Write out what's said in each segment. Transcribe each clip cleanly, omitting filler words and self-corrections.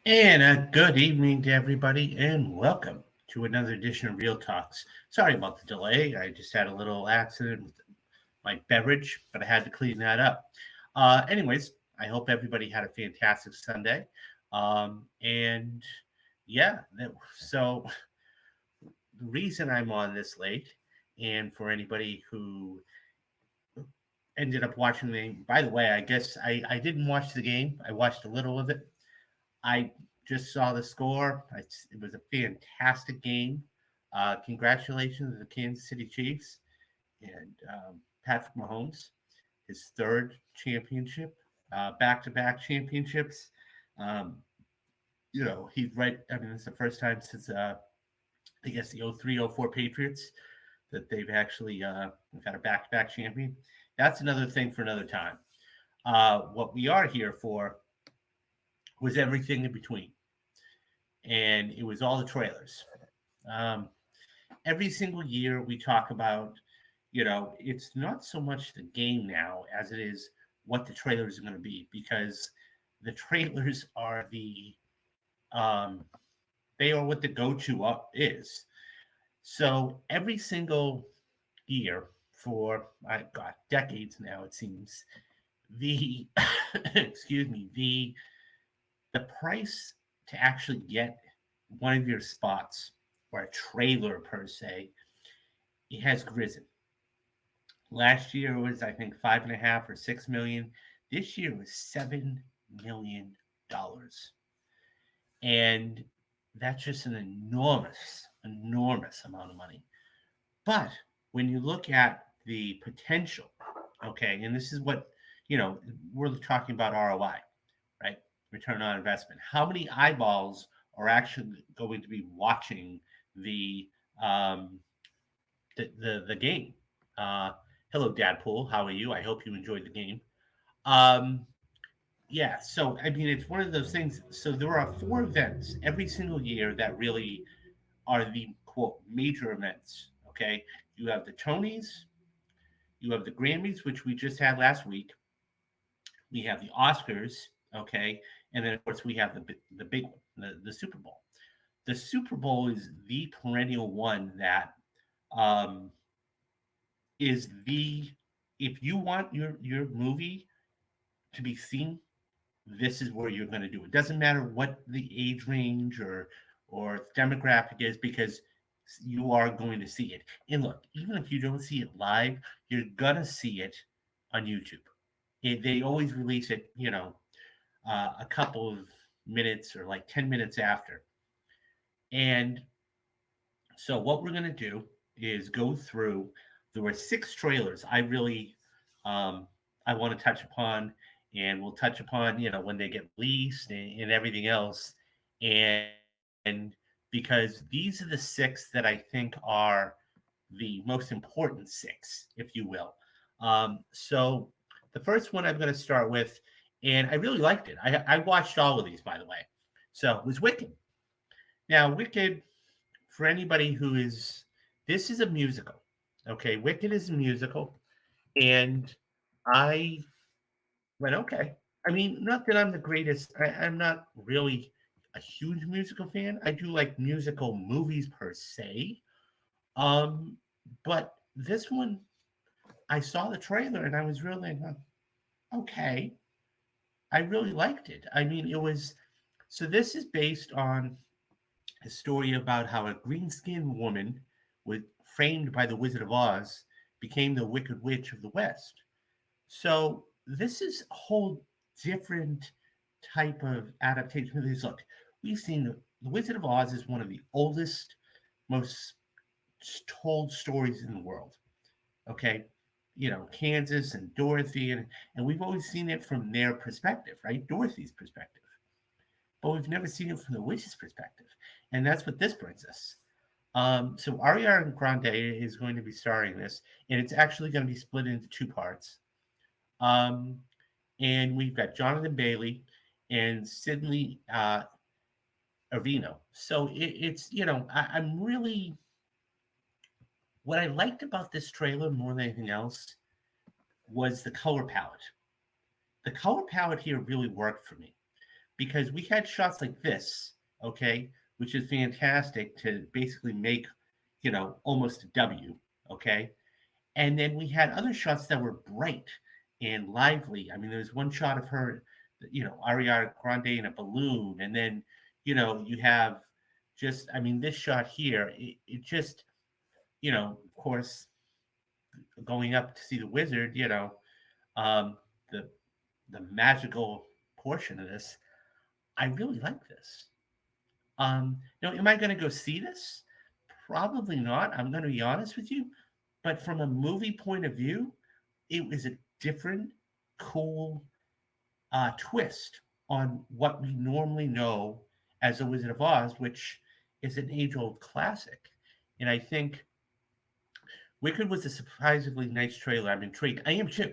And a good evening to everybody, and welcome to another edition of Real Talks. Sorry about the delay. I just had a little accident with my beverage, but I had to clean that up. Anyways, I hope everybody had a fantastic Sunday. And yeah, so the reason I'm on this late, and for anybody who ended up watching the game, by the way, I guess I didn't watch the game, I watched a little of it. I just saw the score. It was a fantastic game. Congratulations to the Kansas City Chiefs and Patrick Mahomes, his third championship, back-to-back championships. Um, he's right. I mean, it's the first time since I guess the 03-04 Patriots that they've actually had a back-to-back champion. That's another thing for another time. What we are here for was everything in between, and it was all the trailers. Um, every single year we talk about, it's not so much the game now as it is what the trailers are going to be, because the trailers are um, they are what the go-to is. So every single year for God, decades now, it seems, the excuse me, the price to actually get one of your spots or a trailer per se, it has risen. Last year it was, I think, 5.5 or 6 million. This year was $7 million, and that's just an enormous amount of money. But when you look at the potential, okay, and this is what we're talking about ROI, right? Return on investment. How many eyeballs are actually going to be watching the um, the game? Uh, Hello, Dadpool. How are you? I hope you enjoyed the game. Um, yeah, so I mean, it's one of those things. So there are four events every single year that really are the quote major events. Okay, you have the Tonys, you have the Grammys, which we just had last week. We have the Oscars, okay, and then of course we have the big one, the Super Bowl. The Super Bowl is the perennial one that um, is the if you want your movie to be seen, this is where you're going to do it. Doesn't matter what the age range or demographic is, because you are going to see it. And look, even if you don't see it live, you're gonna see it on YouTube. They always release it, a couple of minutes or like 10 minutes after. And so what we're gonna do is go through. There were six trailers. Um, I want to touch upon, and we'll touch upon when they get released and everything else. And because these are the six that I think are the most important six, if you will. So the first one I'm going to start with, and I really liked it. I watched all of these, by the way. So it was Wicked. Now, Wicked, for anybody this is a musical. Okay, Wicked is a musical, and I went, okay. I mean, not that I'm the greatest. I'm not really a huge musical fan. I do like musical movies per se. Um, but this one, I saw the trailer and I was really okay. I really liked it. I mean, it was so. This is based on a story about how a green-skinned woman, with framed by the Wizard of Oz, became the Wicked Witch of the West. So this is a whole different type of adaptation of this. Look, we've seen the Wizard of Oz is one of the oldest, most told stories in the world. Okay, Kansas and Dorothy, and we've always seen it from their perspective, right? Dorothy's perspective, but we've never seen it from the witch's perspective, and that's what this brings us. So Ariana Grande is going to be starring in this, and it's actually going to be split into two parts. Um, and we've got Jonathan Bailey and Sidney Arvino. So it's I'm really what I liked about this trailer more than anything else was the color palette. The color palette here really worked for me. because we had shots like this, okay, which is fantastic to basically make, almost a W, okay? And then we had other shots that were bright and lively. I mean, there was one shot of her, Ariana Grande in a balloon, and then, you have just, I mean, this shot here, it just, of course, going up to see the wizard, um, the the magical portion of this, I really like this. Am I going to go see this? Probably not. I'm going to be honest with you. But from a movie point of view, it was a different, cool twist on what we normally know as The Wizard of Oz, which is an age old classic. And I think Wicked was a surprisingly nice trailer. I'm intrigued. I am too.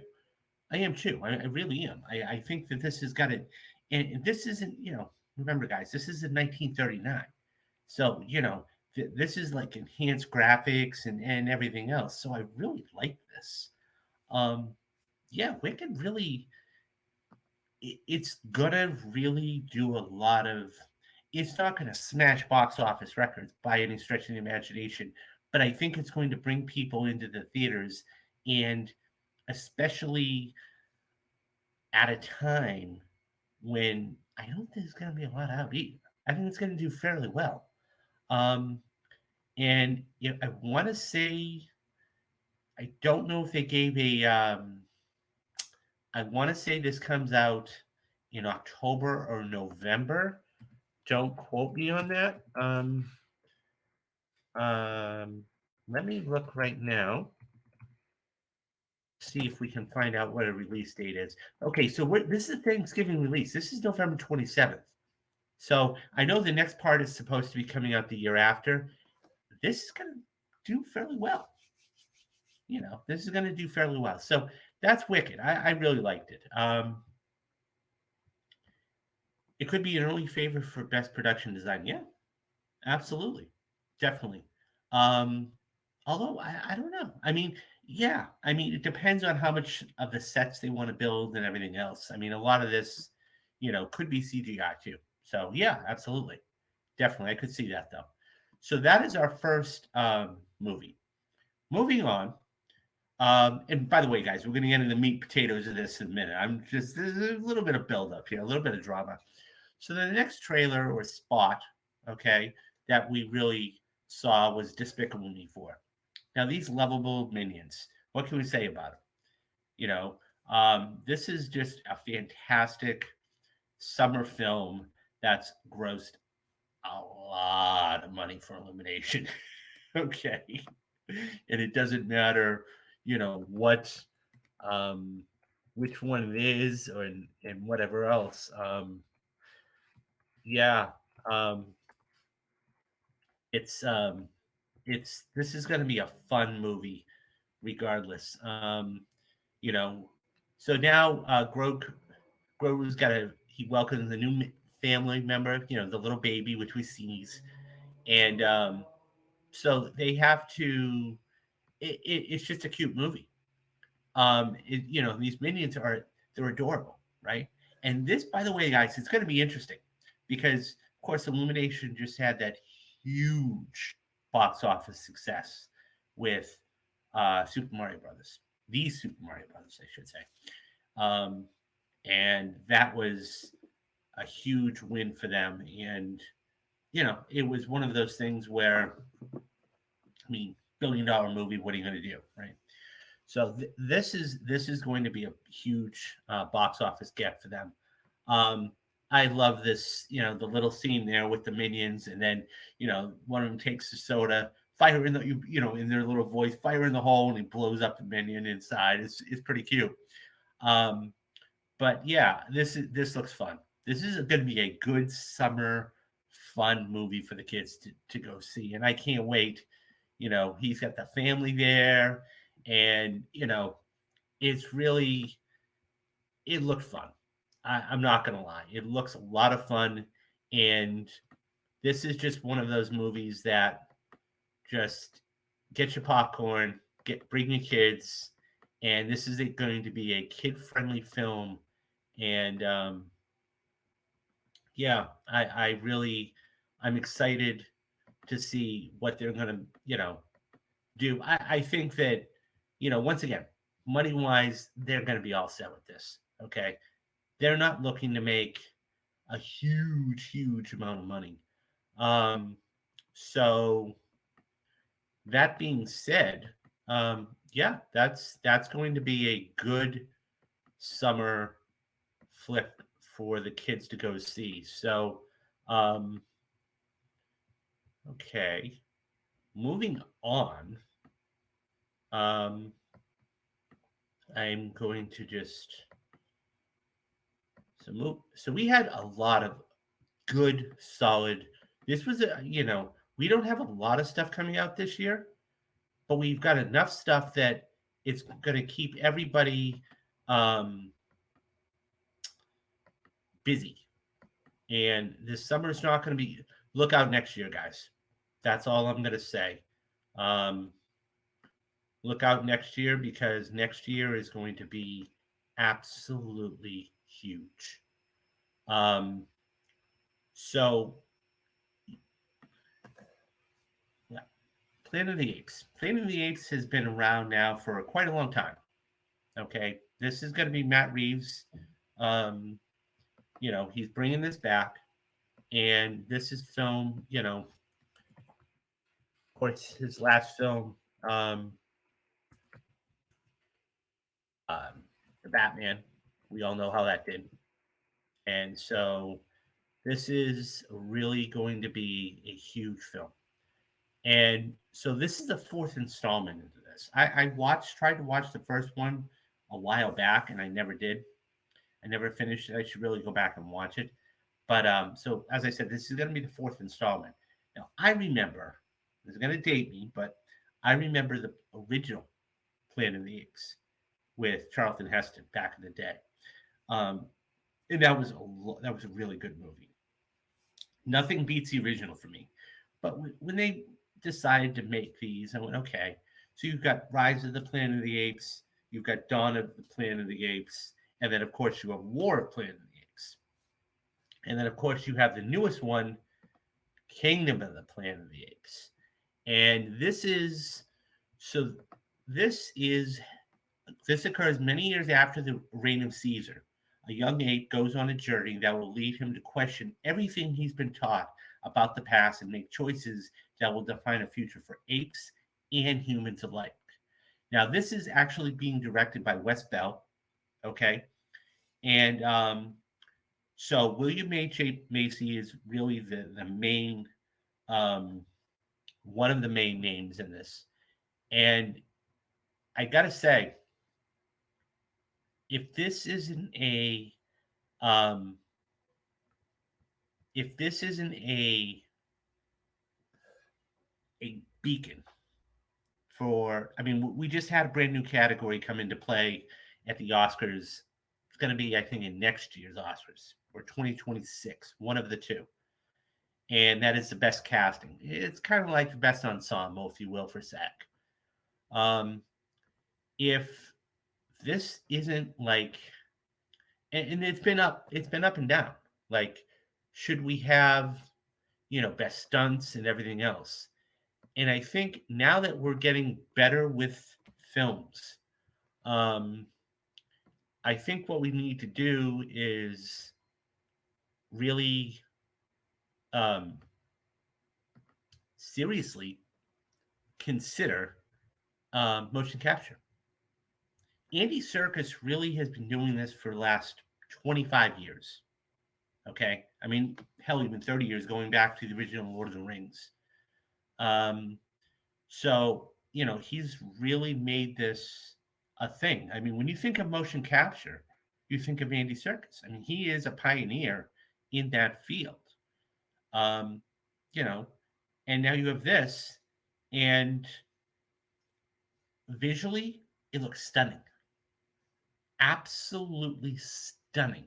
I am too. I really am. I think that this has got it. And this isn't, remember, guys, this is in 1939. So, this is like enhanced graphics and everything else. So I really like this. Um, yeah, Wicked really, it's gonna really do a lot of. It's not gonna smash box office records by any stretch of the imagination, but I think it's going to bring people into the theaters, and especially at a time when I don't think there's going to be a lot out either. I think it's going to do fairly well. Um, and I want to say, I don't know if they gave a. I want to say this comes out in October or November. Don't quote me on that. Um, Let me look right now. See if we can find out what a release date is. Okay, so this is a Thanksgiving release. This is November 27th. So I know the next part is supposed to be coming out the year after. This is going to do fairly well. This is going to do fairly well. So that's Wicked. I really liked it. It could be an early favorite for best production design. Yeah, absolutely, definitely. Um, Although I don't know. I mean, yeah. I mean, it depends on how much of the sets they want to build and everything else. I mean, a lot of this, could be CGI too. So yeah, absolutely, definitely, I could see that though. So that is our first movie. Moving on. And by the way, guys, we're going to get into the meat potatoes of this in a minute. There's a little bit of build up here, a little bit of drama. So the next trailer or spot, okay, that we really saw was Despicable Me 4. Now, these lovable minions, what can we say about them? This is just a fantastic summer film that's grossed a lot of money for Illumination. Okay. And it doesn't matter, what, um, which one it is and whatever else. Yeah. Um, it's, this is going to be a fun movie regardless. You know, so now Grogu's he welcomes a new family member, the little baby, which we sees. And so they have to, it's just a cute movie. These minions they're adorable, right? And this, by the way, guys, it's going to be interesting because, of course, Illumination just had that huge box office success with Super Mario Brothers, the Super Mario Brothers, I should say, um, and that was a huge win for them. And it was one of those things where, I mean, $1 billion movie. What are you going to do, right? So this is going to be a huge box office get for them. Um, I love this, the little scene there with the minions, and then one of them takes the soda, fire in the in their little voice, fire in the hole, and he blows up the minion inside. It's pretty cute. Um, but yeah, this looks fun. This is going to be a good summer fun movie for the kids to go see, and I can't wait. He's got the family there, and it's really it looked fun. I'm not gonna lie, it looks a lot of fun, and this is just one of those movies that just get your popcorn, bring your kids, and this is going to be a kid friendly film, and Yeah, I really, I'm excited to see what they're going to, do. I think that, once again, money wise, they're going to be all set with this. Okay. They're not looking to make a huge amount of money. Um, so that being said, yeah, that's going to be a good summer flick for the kids to go see. So, um, okay, moving on. Um, I'm going to just So we had a lot of good, solid. This was we don't have a lot of stuff coming out this year, but we've got enough stuff that it's going to keep everybody um, busy. And this summer is not going to be. Look out next year, guys. That's all I'm going to say. Um, look out next year because next year is going to be absolutely huge. Um, so, yeah, Planet of the Apes. Planet of the Apes has been around now for quite a long time. Okay, this is going to be Matt Reeves. Um, he's bringing this back, and this is film. Of course, his last film, um, the Batman. We all know how that did, and so this is really going to be a huge film. And so this is the fourth installment into this. Tried to watch the first one a while back, and I never did. I never finished it. I should really go back and watch it. But so as I said, this is going to be the fourth installment. Now I remember this is going to date me, but I remember the original Planet of the Apes with Charlton Heston back in the day, um, and that was a really good movie. Nothing beats the original for me. But when they decided to make these, I went, okay. So you've got Rise of the Planet of the Apes, you've got Dawn of the Planet of the Apes, and then of course you have War of Planet of the Apes, and then of course you have the newest one, Kingdom of the Planet of the Apes, and so this is this occurs many years after the reign of Caesar. A young ape goes on a journey that will lead him to question everything he's been taught about the past and make choices that will define a future for apes and humans alike. Now, this is actually being directed by Wes Bell, okay? And so William H. Macy is really the main, um, one of the main names in this. And I got to say, if this isn't um, if this isn't a beacon for, I mean, we just had a brand new category come into play at the Oscars. It's going to be, I think, in next year's Oscars or 2026, one of the two. And that is the best casting. It's kind of like the best ensemble, if you will, for SAG. Um, if this isn't like, and it's been up and down. Like, should we have, best stunts and everything else? And I think now that we're getting better with films, um, I think what we need to do is really um, seriously consider motion capture. Andy Serkis really has been doing this for the last 25 years. Okay. I mean, hell, even 30 years going back to the original Lord of the Rings. Um, so, he's really made this a thing. I mean, when you think of motion capture, you think of Andy Serkis. I mean, he is a pioneer in that field. Um, you know, and now you have this, and visually, it looks stunning. Absolutely stunning.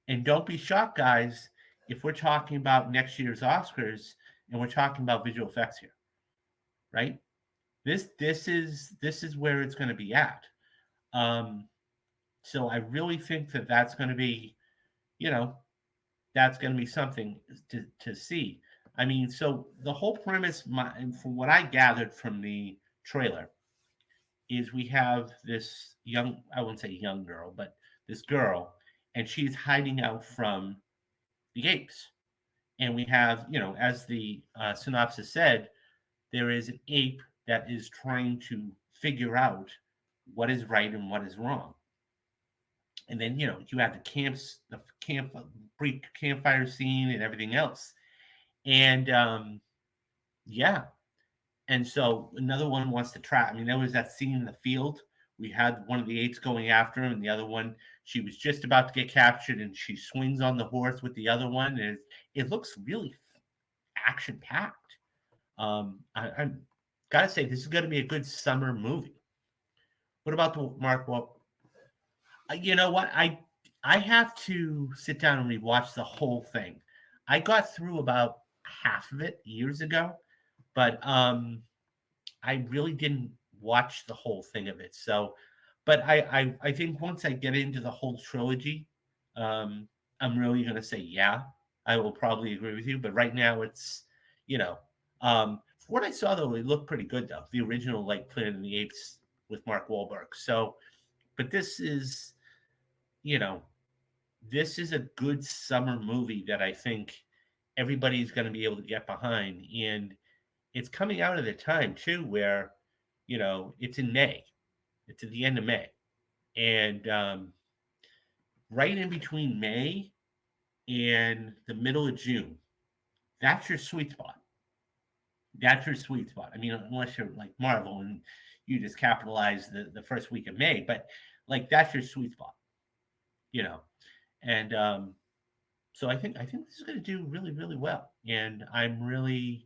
And don't be shocked, guys, if we're talking about next year's Oscars and we're talking about visual effects here, right? This is where it's going to be at. Um, so I really think that that's going to be, you know, that's going to be something to see. I mean, so the whole premise, from what I gathered from the trailer, is we have this young, I won't say young girl, but this girl, and she's hiding out from the apes. And we have, as the synopsis said, there is an ape that is trying to figure out what is right and what is wrong. And then, you have the brief campfire scene and everything else. And yeah, and so another one wants to trap. I mean, there was that scene in the field. We had one of the apes going after him, and the other one, she was just about to get captured, and she swings on the horse with the other one. And it looks really action packed. I'm gotta say, this is going to be a good summer movie. What about the Mark? Well, you know what? I have to sit down and rewatch the whole thing. I got through about half of it years ago, but I really didn't watch the whole thing of it. So, but I think once I get into the whole trilogy, um, I'm really going to say, yeah, I will probably agree with you. But right now, it's, you know, from what I saw, though, it looked pretty good, though. The original, like Planet of the Apes with Mark Wahlberg. So, but this is, you know, this is a good summer movie that I think everybody's going to be able to get behind. And it's coming out at a time too where, it's in May. It's at the end of May, and right in between May and the middle of June, that's your sweet spot. That's your sweet spot. I mean, unless you're like Marvel and you just capitalize the first week of May, but like that's your sweet spot, you know. And so I think this is going to do really really well, and I'm really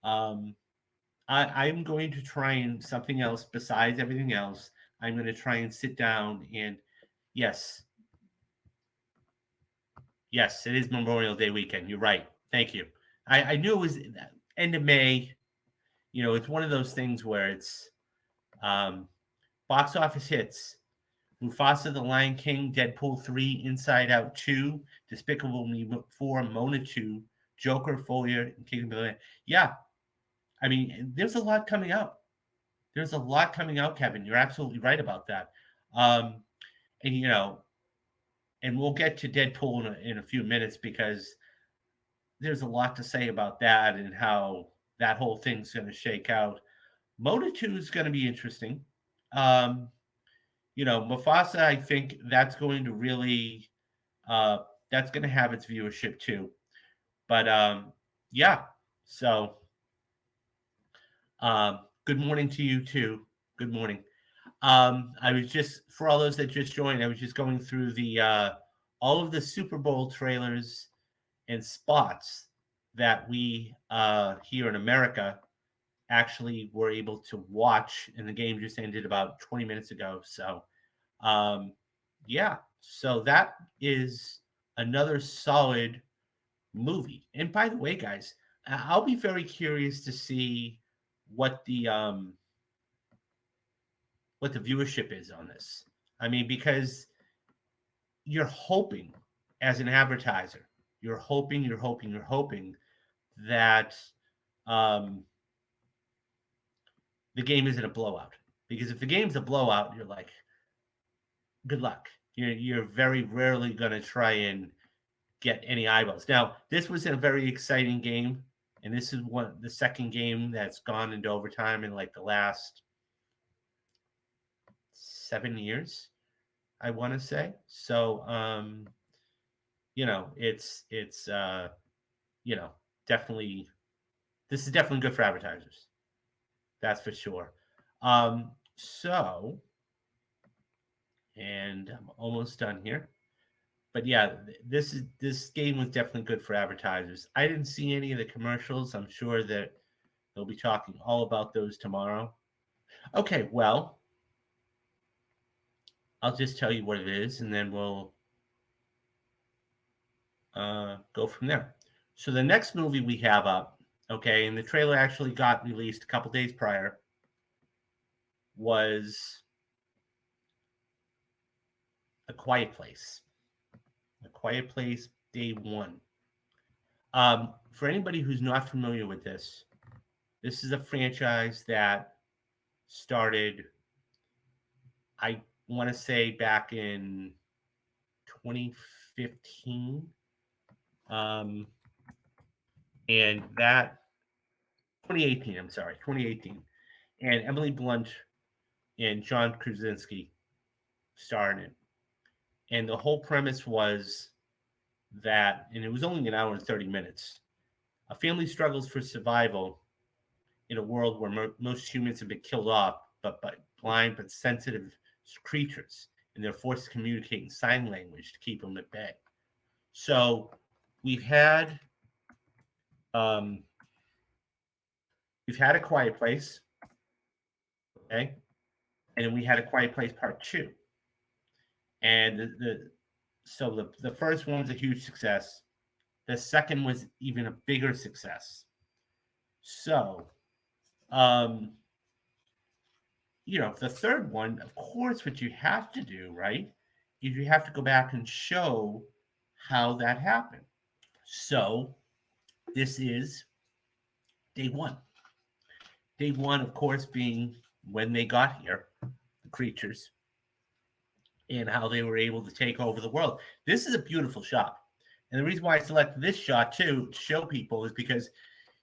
um, I'm going to try and something else besides everything else. I'm going to try and sit down and yes, yes, it is Memorial Day weekend. You're right. Thank you. I knew it was end of May. It's one of those things where it's um, box office hits. Mufasa, The Lion King, Deadpool 3, Inside Out 2, Despicable Me 4, Mona 2, Joker, Folia, and Kingdom of the Land. Yeah, I mean, there's a lot coming out. There's a lot coming out, Kevin. You're absolutely right about that. Um, and and we'll get to Deadpool in a few minutes because there's a lot to say about that and how that whole thing's going to shake out. Moda 2 is going to be interesting. Um, Mufasa, I think that's going to really uh, that's going to have its viewership too. But yeah, so good morning to you too. Good morning. I was just for all those that just joined, I was just going through the all of the Super Bowl trailers and spots that we here in America actually were able to watch, and the game just ended about 20 minutes ago. So, um, yeah, so that is another solid movie. And by the way, guys, I'll be very curious to see what the viewership is on this. I mean, because you're hoping as an advertiser, you're hoping that um, the game isn't a blowout. Because if the game's a blowout, you're like, good luck. You're very rarely going to try and get any eyeballs. Now, this was a very exciting game, and this is the second game that's gone into overtime in like the last 7 years, I want to say. So, it's definitely this is definitely good for advertisers. That's for sure. So, and I'm almost done here. But yeah, this game was definitely good for advertisers. I didn't see any of the commercials. I'm sure that they'll be talking all about those tomorrow. Okay, well, I'll just tell you what it is, and then we'll go from there. So the next movie we have up, okay, and the trailer actually got released a couple days prior, was A Quiet Place. A Quiet Place Day One. For anybody who's not familiar with this is a franchise that started, I want to say, back in 2015. Um, and that 2018, I'm sorry, 2018. And Emily Blunt and John Krasinski starred in it. And the whole premise was that, and it was only an hour and 30 minutes, a family struggles for survival in a world where most humans have been killed off, but by blind but sensitive creatures, and they're forced to communicate in sign language to keep them at bay. So we've had um, we've had a Quiet Place, okay, and then we had a Quiet Place Part Two, and the first one was a huge success. The second was even a bigger success. So, um, the third one, of course, what you have to do, right, is you have to go back and show how that happened. So, this is day one. Day one, of course, being when they got here, the creatures, and how they were able to take over the world. This is a beautiful shot. And the reason why I selected this shot, too, to show people is because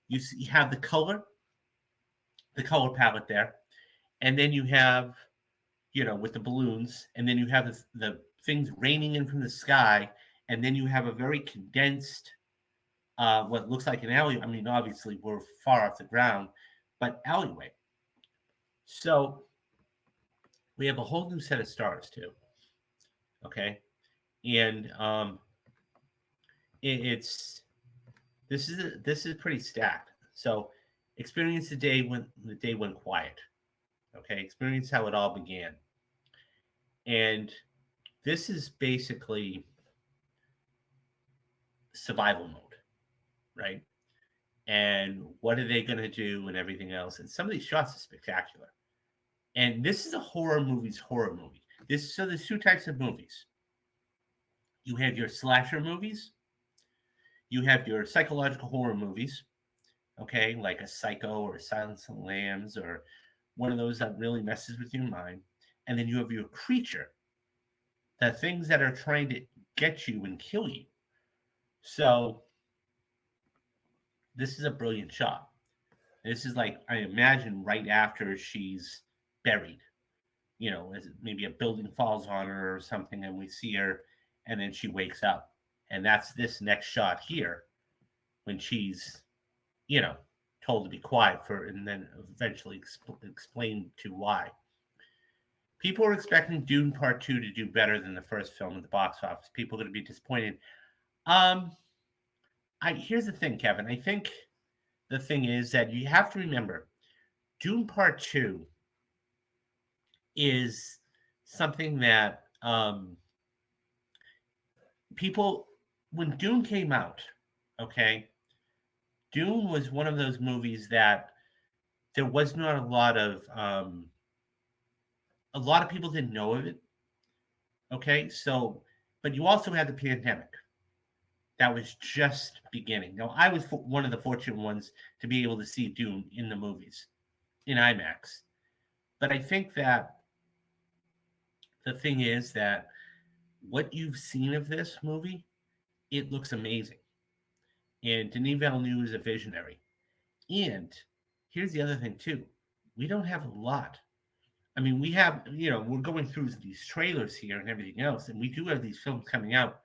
you have the color palette there, and then you have, with the balloons, and then you have the things raining in from the sky, and then you have a very condensed, what looks like an alley. I mean, obviously, we're far off the ground, but alleyway. So we have a whole new set of stars, too. Okay. And it's this is pretty stacked. So experience the day went quiet. Okay, experience how it all began. And this is basically survival mode, right? And what are they going to do and everything else? And some of these shots are spectacular. And this is a horror movie. So there's two types of movies. You have your slasher movies, you have your psychological horror movies, okay, like a Psycho or Silence of the Lambs or one of those that really messes with your mind. And then you have your creature, the things that are trying to get you and kill you. So this is a brilliant shot. This is like, I imagine, right after she's buried, as maybe a building falls on her or something, and we see her, and then she wakes up. And that's this next shot here when she's, told to be quiet and then eventually explain to why. People are expecting Dune Part 2 to do better than the first film at the box office. People are going to be disappointed. Here's the thing, Kevin. I think the thing is that you have to remember Dune Part 2 is something that people, when Dune came out, okay, Dune was one of those movies that there was not a lot of people didn't know of it. Okay, so, but you also had the pandemic that was just beginning. Now, I was one of the fortunate ones to be able to see Dune in the movies, in IMAX. But I think that the thing is that what you've seen of this movie, it looks amazing. And Denis Villeneuve is a visionary. And here's the other thing, too. We don't have a lot. I mean, we have, we're going through these trailers here and everything else, and we do have these films coming out,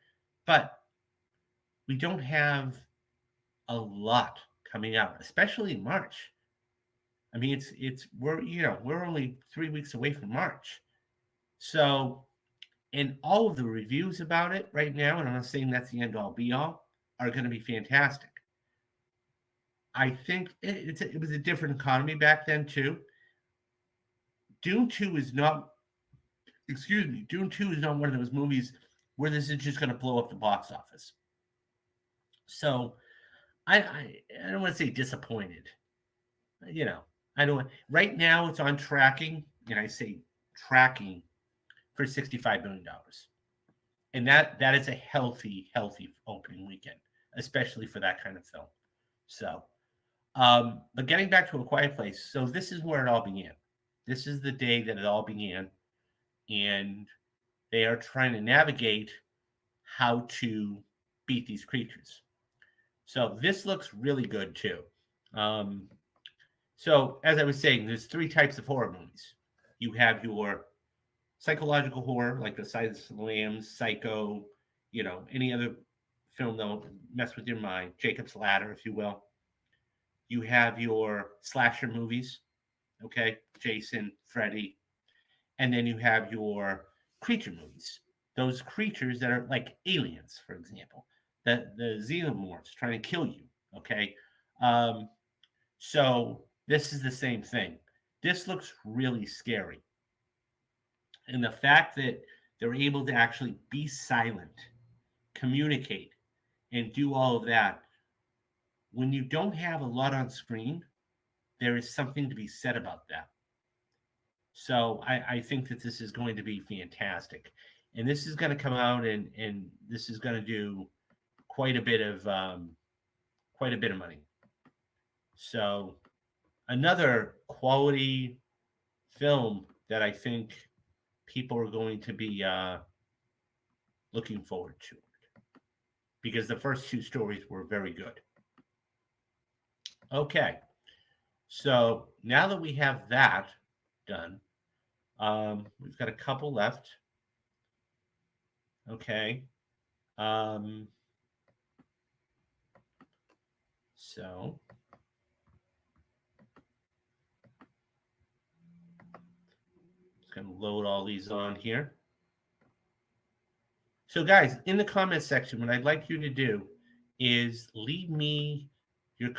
but we don't have a lot coming out, especially in March. I mean, we're only 3 weeks away from March. So, and all of the reviews about it right now, and I'm not saying that's the end all be all, are going to be fantastic. I think it was a different economy back then too. Dune 2 is not, Dune 2 is not one of those movies where this is just going to blow up the box office. So I don't want to say disappointed. I don't. Right now it's on tracking, and I say tracking for $65 million, and that is a healthy opening weekend, especially for that kind of film. So, but getting back to A Quiet Place, so this is where it all began. This is the day that it all began, and they are trying to navigate how to beat these creatures. So this looks really good too. Um, so as I was saying, there's three types of horror movies. You have your psychological horror, like the Silence of the Lambs, Psycho, any other film that'll mess with your mind, Jacob's Ladder, if you will. You have your slasher movies, okay, Jason, Freddy, and then you have your creature movies. Those creatures that are like aliens, for example, the xenomorphs trying to kill you, okay. So this is the same thing. This looks really scary, and the fact that they're able to actually be silent, communicate, and do all of that when you don't have a lot on screen, there is something to be said about that. So I think that this is going to be fantastic, and this is going to come out and this is going to do quite a bit of money. So another quality film that I think people are going to be looking forward to, because the first two stories were very good. Okay, so now that we have that done, we've got a couple left. Okay. So just going to load all these on here. So guys, in the comments section, what I'd like you to do is leave me your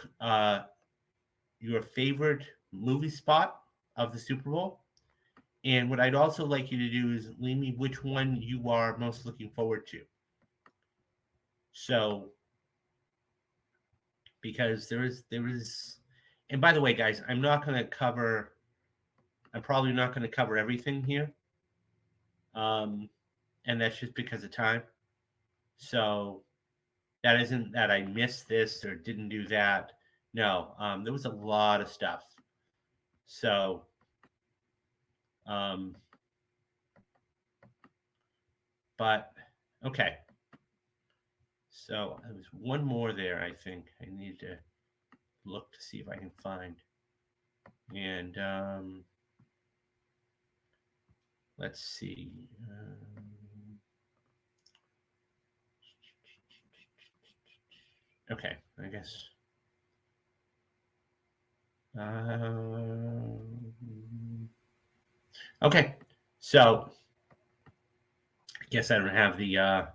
favorite movie spot of the Super Bowl. And what I'd also like you to do is leave me which one you are most looking forward to. So, because there is, and by the way, guys, I'm probably not going to cover everything here. And that's just because of time. So that isn't that I missed this or didn't do that. No, there was a lot of stuff. So, but okay. So there was one more there. I think I need to look to see if I can find. And let's see. Okay, I guess. Okay, so I guess I don't have the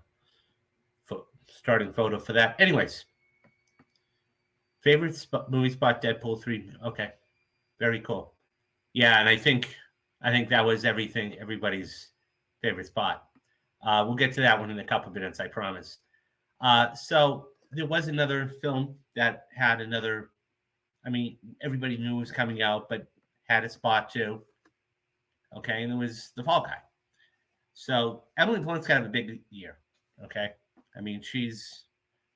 starting photo for that. Anyways, favorite movie spot, Deadpool 3. Okay, very cool. Yeah, and I think that was everybody's favorite spot. We'll get to that one in a couple of minutes, I promise. So there was another film that had another. I mean, everybody knew it was coming out, but had a spot too. Okay, and it was The Fall Guy. So Emily Blunt's got to have a big year. Okay, I mean, she's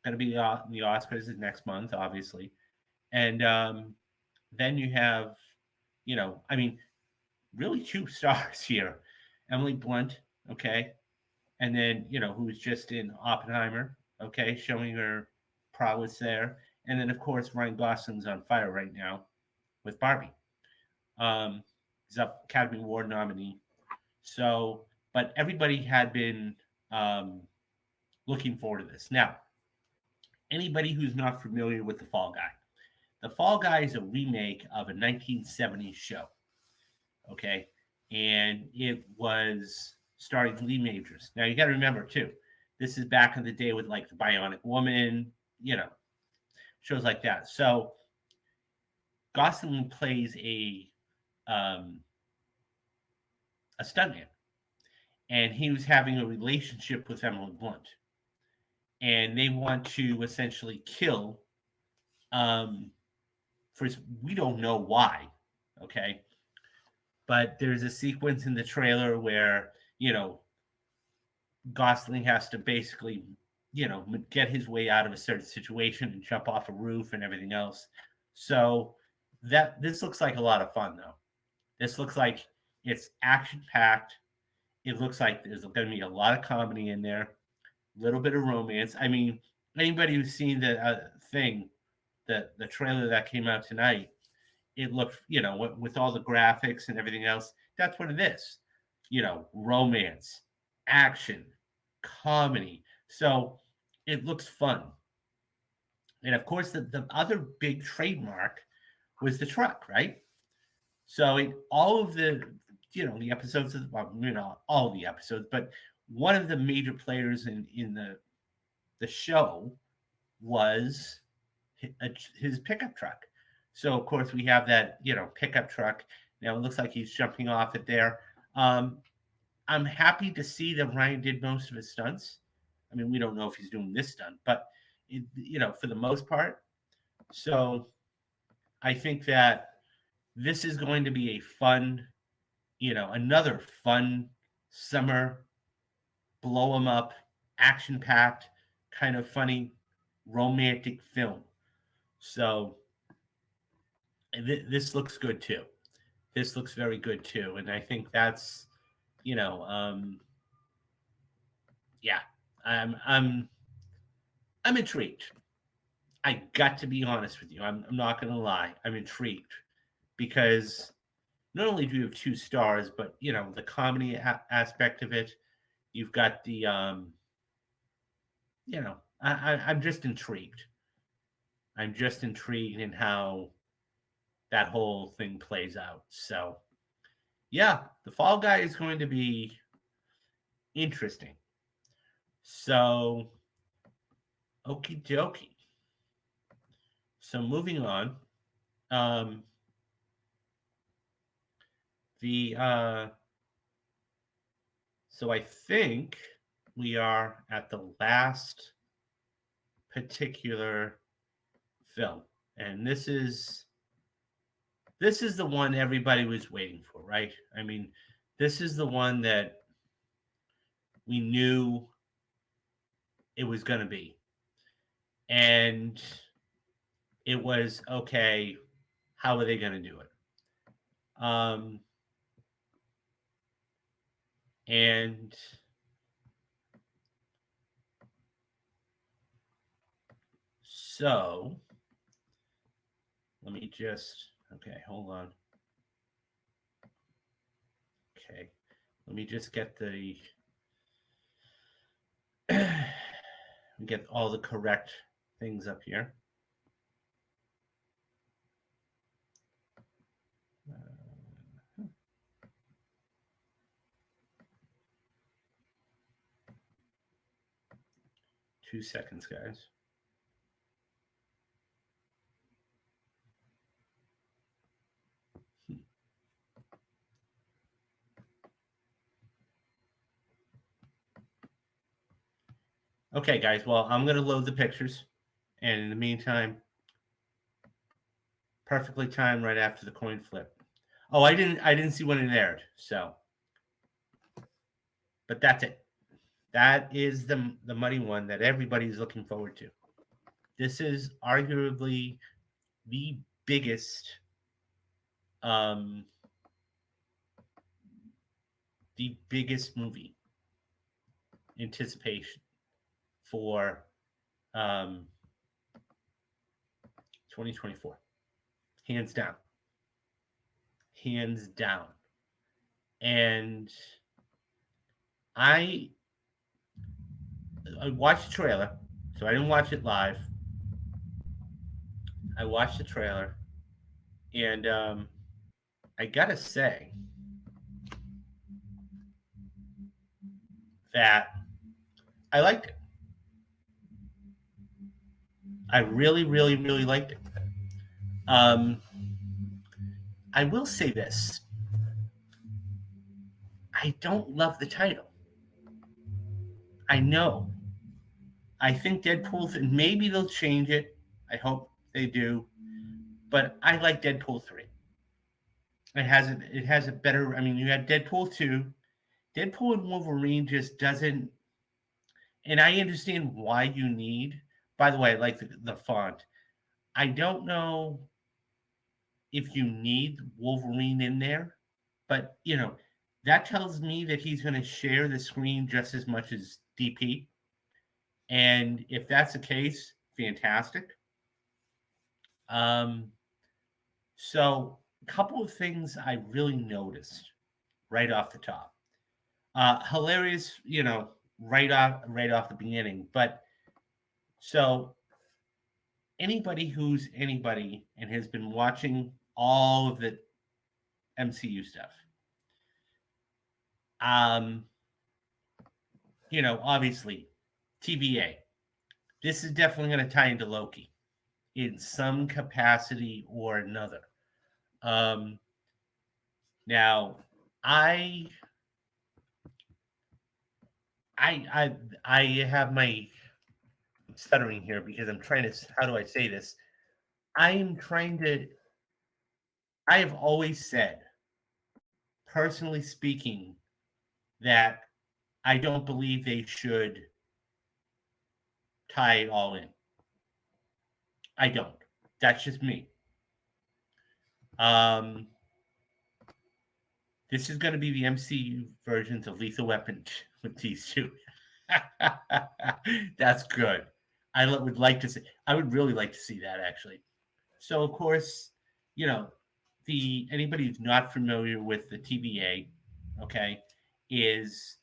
going to be in the Oscars next month, obviously, and then you have, I mean, really two stars here, Emily Blunt, okay, and then who's just in Oppenheimer, okay, showing her prowess there, and then of course Ryan Gosling's on fire right now with Barbie. He's up Academy Award nominee. So, but everybody had been looking forward to this. Now, anybody who's not familiar with The Fall Guy, The Fall Guy is a remake of a 1970s show. Okay, and it was starring Lee Majors. Now you got to remember too, this is back in the day with like the Bionic Woman, shows like that. So Gosling plays a stuntman, and he was having a relationship with Emily Blunt, and they want to essentially kill. We don't know why, okay, but there's a sequence in the trailer where Gosling has to basically, get his way out of a certain situation and jump off a roof and everything else. So that this looks like a lot of fun, though. This looks like it's action packed. It looks like there's going to be a lot of comedy in there, a little bit of romance. I mean, anybody who's seen the thing, the trailer that came out tonight, it looked, with all the graphics and everything else, that's what it is. Romance, action, comedy. So it looks fun. And of course, the other big trademark was the truck, right? So all of the episodes of, well, all the episodes, but one of the major players in the show was his pickup truck. So of course we have that pickup truck. Now it looks like he's jumping off it there. I'm happy to see that Ryan did most of his stunts. I mean, we don't know if he's doing this stunt, but for the most part. So I think that this is going to be a fun, another fun summer blow 'em up, action packed, kind of funny, romantic film. So this looks good too. This looks very good too, and I think that's, yeah, I'm intrigued. I got to be honest with you. I'm not going to lie. I'm intrigued because not only do you have two stars, but the comedy aspect of it. You've got the, I'm just intrigued. I'm just intrigued in how that whole thing plays out. So, yeah, the Fall Guy is going to be interesting. So, okie dokie. So, moving on. So I think we are at the last particular film, and this is the one everybody was waiting for, right? I mean, this is the one that we knew it was going to be, and it was okay. How are they going to do it? And so let me just, okay, hold on. Okay, let me just get get all the correct things up here. 2 seconds, guys. Okay, guys. Well, I'm going to load the pictures. And in the meantime, perfectly timed right after the coin flip. Oh, I didn't see when it aired. So, but that's it. That is the money one that everybody's looking forward to. This is arguably the biggest movie anticipation for 2024. Hands down. And I watched the trailer, so I didn't watch it live. I watched the trailer, and I gotta say that I liked it. I really, really, really liked it. I will say this. I don't love the title. I know. I think Deadpool, maybe they'll change it. I hope they do. But I like Deadpool 3. It has a better, I mean, you had Deadpool 2. Deadpool and Wolverine just doesn't, And I understand why you need, by the way, I like the font. I don't know if you need Wolverine in there, but that tells me that he's going to share the screen just as much as DP. And if that's the case, fantastic. Um, so a couple of things I really noticed right off the top. Hilarious, right off the beginning. But so anybody who's anybody and has been watching all of the MCU stuff, um, obviously TVA. This is definitely going to tie into Loki in some capacity or another. Um, now, I, I, I have my stuttering here because I'm trying to. How do I say this? I am trying to. I have always said, personally speaking, that I don't believe they should tie it all in. I don't. That's just me. Um, this is going to be the MCU versions of Lethal Weapon with these two. That's good. I would like to see. I would really like to see that actually. So of course, you know, the anybody who's not familiar with the TVA, okay, is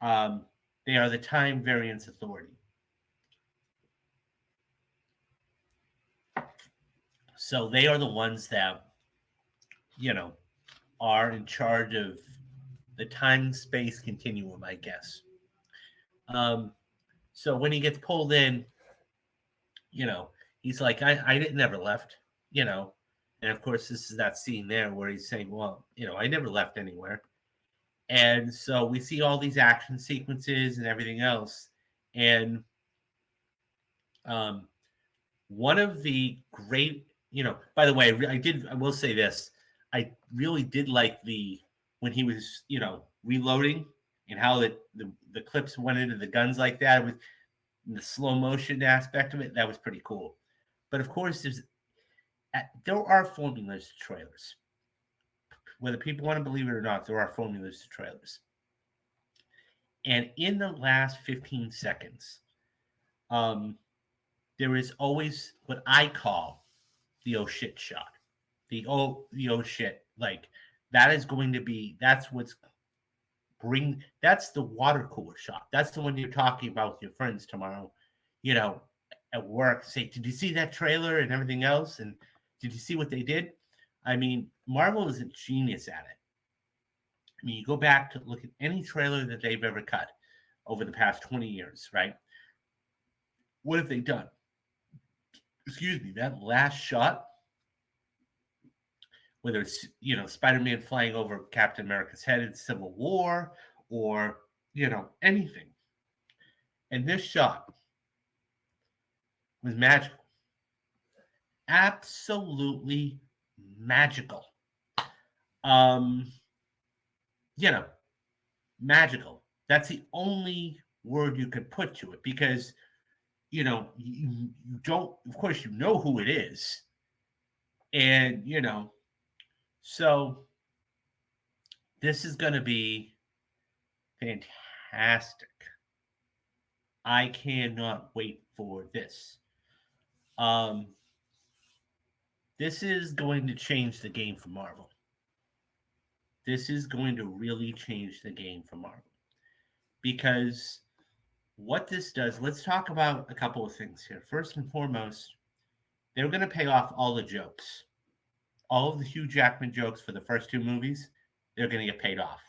um, they are the Time Variance Authority. So they are the ones that you know are in charge of the time space continuum, I guess. Um, so when he gets pulled in, you know, he's like, I never left, you know. And of course, this is that scene there where he's saying, well, I never left anywhere. And so we see all these action sequences and everything else. And um, one of the great, by the way, I will say this. I really did like when he was, reloading and how the clips went into the guns like that. It was the slow motion aspect of it. That was pretty cool. But of course, there are formulas to trailers. Whether people want to believe it or not, there are formulas to trailers. And in the last 15 seconds, there is always what I call the oh shit shot. The oh shit. Like that is going to be that's the water cooler shot. That's the one you're talking about with your friends tomorrow, you know, at work. Say, did you see that trailer and everything else? And did you see what they did? I mean, Marvel is a genius at it. I mean, you go back to look at any trailer that they've ever cut over the past 20 years, right? What have they done? Excuse me, that last shot, whether it's, Spider-Man flying over Captain America's head in Civil War or, anything. And this shot was magical. Absolutely magical. Um, you know, magical. That's the only word you could put to it because you don't, of course, you know who it is. And, so this is going to be fantastic. I cannot wait for this. Um, this is going to change the game for Marvel. This is going to really change the game for Marvel. Because what this does, let's talk about a couple of things here. First and foremost, they're going to pay off all the jokes. All of the Hugh Jackman jokes for the first two movies, they're going to get paid off.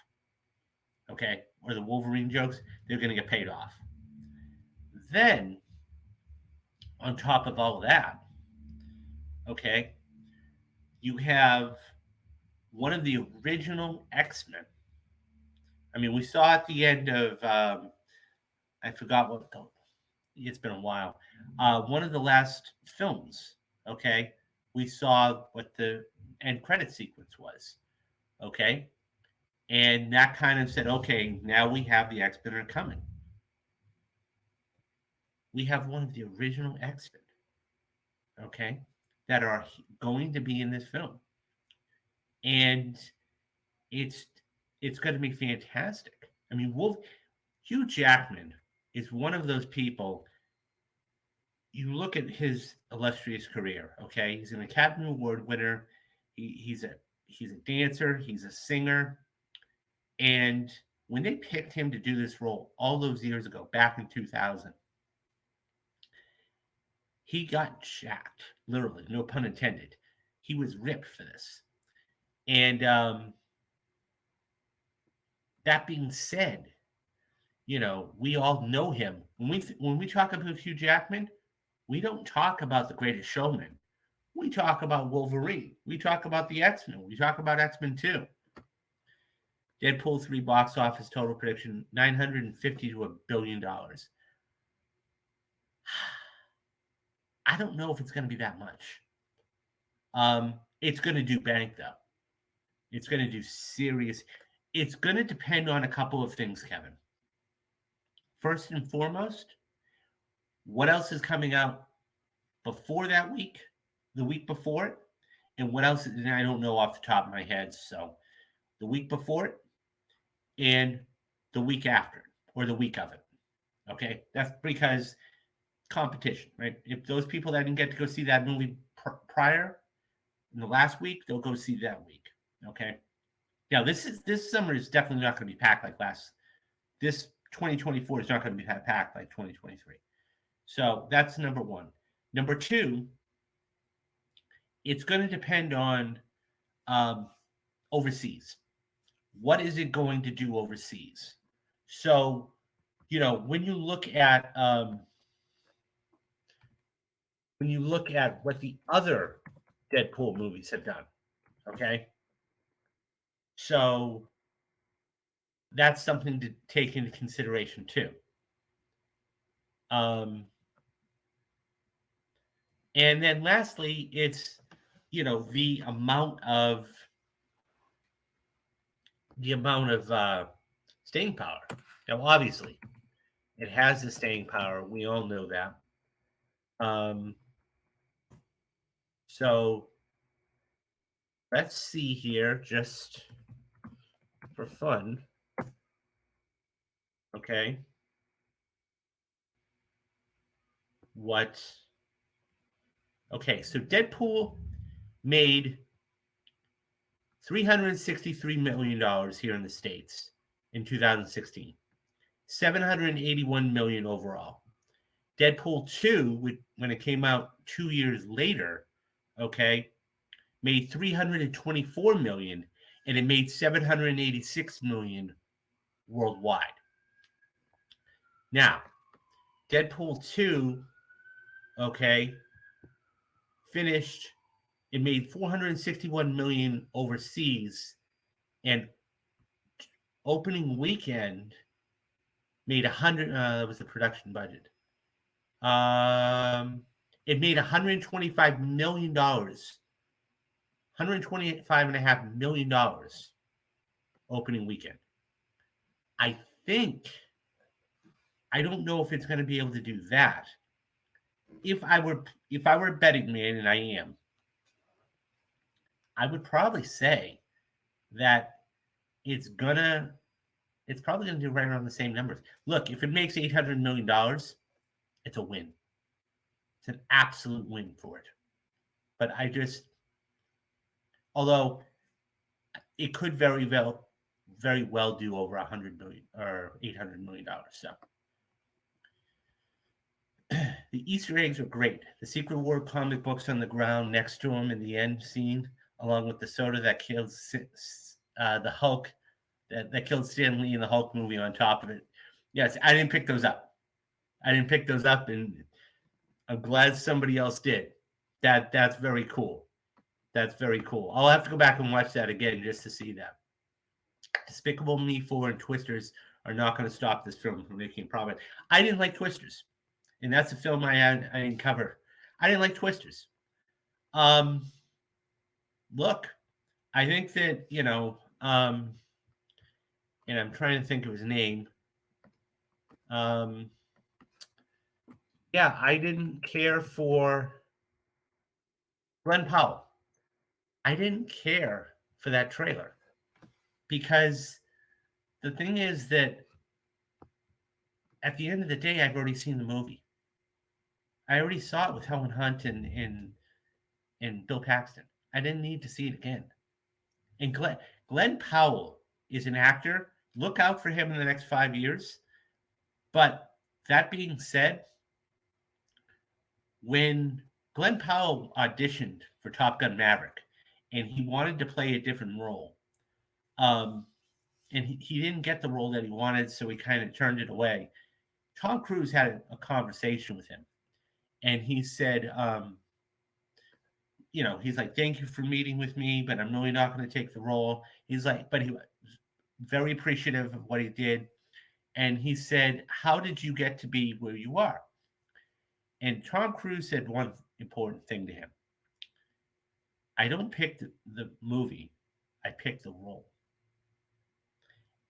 Okay? Or the Wolverine jokes, they're going to get paid off. Then, on top of all of that, okay, you have one of the original X-Men. I mean, we saw at the end of, I forgot what, it's been a while. One of the last films, okay, we saw what the end credit sequence was, okay? And that kind of said, okay, now we have the X-Men are coming. we have one of the original X-Men, okay, that are going to be in this film, and it's it's going to be fantastic. I mean, Hugh Jackman is one of those people. You look at his illustrious career. Okay, he's an Academy Award winner. He's a dancer. He's a singer. And when they picked him to do this role all those years ago, back in 2000, he got jacked, literally, no pun intended. He was ripped for this. And that being said, we all know him. When we talk about Hugh Jackman, we don't talk about The Greatest Showman. We talk about Wolverine. We talk about the X-Men. We talk about X-Men 2. Deadpool 3 box office total prediction, $950 to $1 billion. I don't know if it's going to be that much. It's going to do bank, though. It's going to do serious. It's going to depend on a couple of things, Kevin. First and foremost, what else is coming out before that week, the week before it, and what else, and I don't know off the top of my head. So the week before it and the week after, or the week of it. Okay, that's because competition, right? If those people that didn't get to go see that movie prior in the last week, they'll go see that week. Okay. Now this summer is definitely not going to be packed like this 2024 is not going to be packed like 2023. So that's number one. Number two, it's going to depend on overseas. What is it going to do overseas? So, when you look at what the other Deadpool movies have done, okay, so that's something to take into consideration too. And then lastly, it's the amount of staying power. Now, obviously, it has the staying power. We all know that. So let's see here, just for fun. Okay. Okay, so Deadpool made $363 million here in the States in 2016. $781 million overall. Deadpool 2, when it came out 2 years later, okay, made $324 million, and it made $786 million worldwide. Now, Deadpool 2, okay, finished, it made $461 million overseas, and opening weekend made that was the production budget. It made $125 million, $125.5 million opening weekend. I don't know if it's going to be able to do that. If I were a betting man, and I am, I would probably say that it's probably going to do right around the same numbers. Look, if it makes $800 million, it's a win. It's an absolute win for it. But although it could very well do over $100 million or $800 million. So the Easter eggs are great. The Secret War comic books on the ground next to him in the end scene, along with the soda that killed the Hulk, that killed Stan Lee in the Hulk movie on top of it. Yes, I didn't pick those up. And I'm glad somebody else did. That's very cool. That's very cool. I'll have to go back and watch that again just to see that. Despicable Me 4 and Twisters are not going to stop this film from making profit. I didn't like Twisters, and that's a film I didn't cover. I didn't like Twisters. Look, I think that, and I'm trying to think of his name. Yeah, I didn't care for Glenn Powell. I didn't care for that trailer because the thing is that at the end of the day, I've already seen the movie. I already saw it with Helen Hunt and Bill Paxton. I didn't need to see it again. And Glenn Powell is an actor. Look out for him in the next 5 years. But that being said, when Glenn Powell auditioned for Top Gun Maverick and he wanted to play a different role, um, and he didn't get the role that he wanted, so he kind of turned it away. Tom Cruise had a conversation with him, and he said, he's like, "Thank you for meeting with me, but I'm really not going to take the role." He's like, but he was very appreciative of what he did, and he said, "How did you get to be where you are?" And Tom Cruise said one important thing to him: "I don't pick the movie, I pick the role,"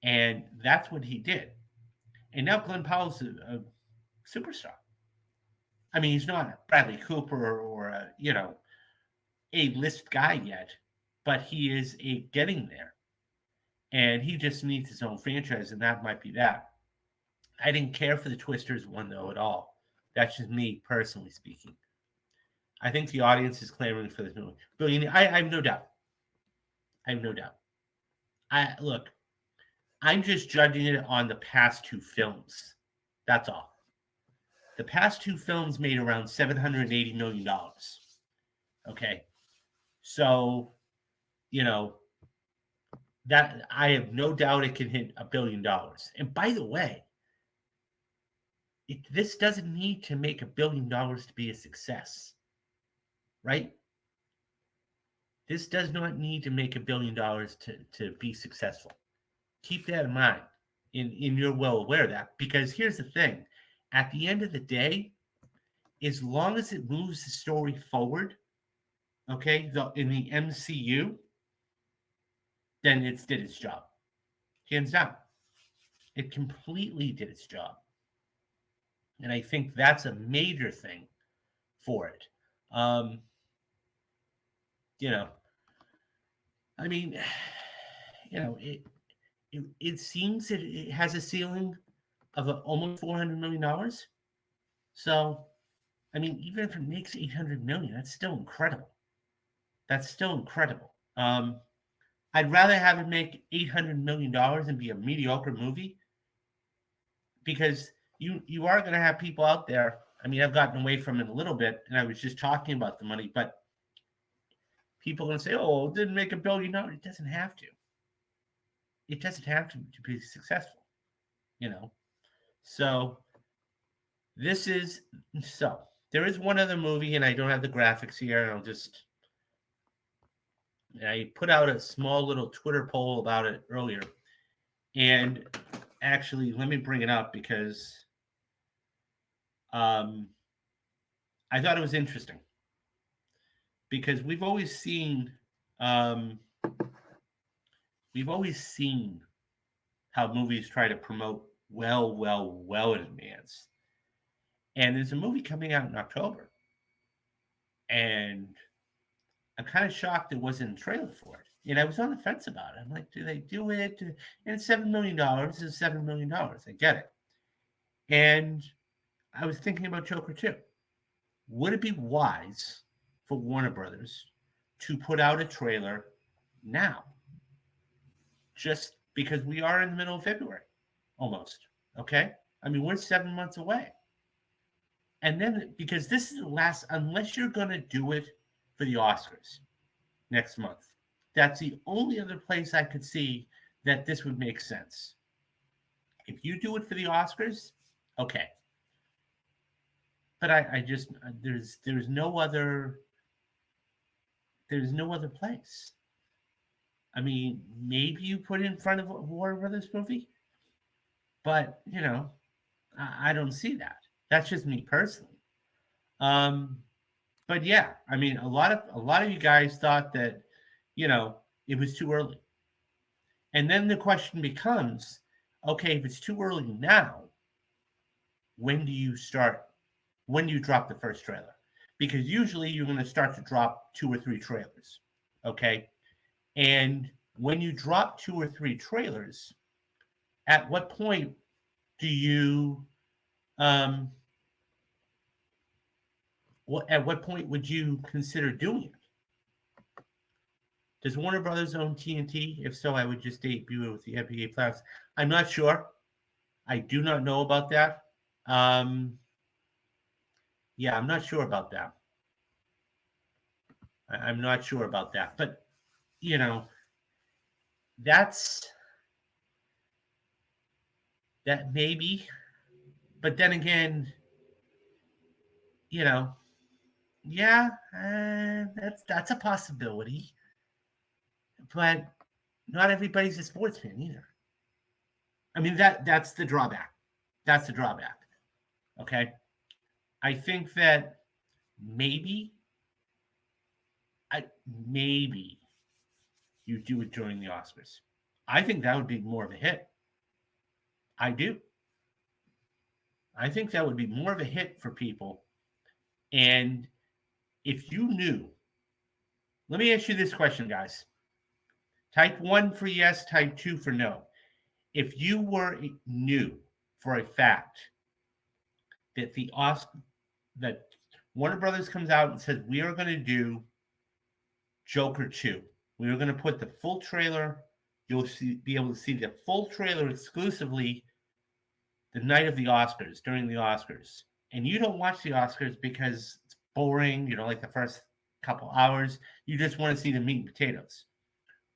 and that's what he did. And now Glenn Powell's a superstar. I mean, he's not Bradley Cooper or a list guy yet, but he is getting there, and he just needs his own franchise, and that might be that. I didn't care for the Twisters one though at all. That's just me personally speaking. I think the audience is clamoring for this movie. Billionaire, I have no doubt. I have no doubt. I look. I'm just judging it on the past two films. That's all. The past two films made around $780 million. Okay, so you know that I have no doubt it can hit $1 billion. And by the way, this doesn't need to make $1 billion to be a success, right? This does not need to make $1 billion to be successful. Keep that in mind. In you're well aware of that, because here's the thing: at the end of the day, as long as it moves the story forward, okay, in the MCU, then it did its job, hands down. It completely did its job, and I think that's a major thing for it. Um, you know, I mean, it seems that it has a ceiling of almost $400 million. So, I mean, even if it makes 800 million, that's still incredible. That's still incredible. I'd rather have it make $800 million and be a mediocre movie, because you are going to have people out there. I mean, I've gotten away from it a little bit, and I was just talking about the money, but people are going to say, "Oh, it didn't make $1 billion." It doesn't have to. It doesn't have to be successful, you know. So this is so. There is one other movie, and I don't have the graphics here, and I put out a small little Twitter poll about it earlier. And actually, let me bring it up because I thought it was interesting. Because um, we've always seen how movies try to promote well in advance. And there's a movie coming out in October, and I'm kind of shocked there wasn't a trailer for it. And I was on the fence about it. I'm like, do they do it? And it's $7 million. It's $7 million. I get it. And I was thinking about Joker too. Would it be wise for Warner Brothers to put out a trailer now? Just because we are in the middle of February, almost. Okay? I mean, we're 7 months away. And then, because this is the last, unless you're going to do it for the Oscars next month, that's the only other place I could see that this would make sense. If you do it for the Oscars, okay. But I just there's no other place. I mean, maybe you put it in front of a Warner Brothers movie, but I don't see that. That's just me personally. But yeah, I mean, a lot of you guys thought that it was too early, and then the question becomes, okay, if it's too early now, when do you start when you drop the first trailer, because usually you're going to start to drop 2 or 3 trailers, okay? And when you drop 2 or 3 trailers, at what point do you at what point would you consider doing it? Does Warner Brothers own TNT? If so, I would just debut it with the NBA playoffs. I'm not sure. I do not know about that. Yeah, I'm not sure about that. I'm not sure about that. But, you know, that's that maybe. But then again, you know, yeah, that's a possibility. But not everybody's a sports fan either. I mean, that's the drawback. That's the drawback. Okay. I think that maybe I maybe you do it during the Oscars. I think that would be more of a hit. I do. I think that would be more of a hit for people. And if you knew, let me ask you this question, guys. Type 1 for yes, type 2 for no. If you knew for a fact that that Warner Brothers comes out and says we are going to do Joker 2. We are going to put the full trailer. You'll be able to see the full trailer exclusively the night of the Oscars, during the Oscars. And you don't watch the Oscars because it's boring, like the first couple hours. You just want to see the meat and potatoes.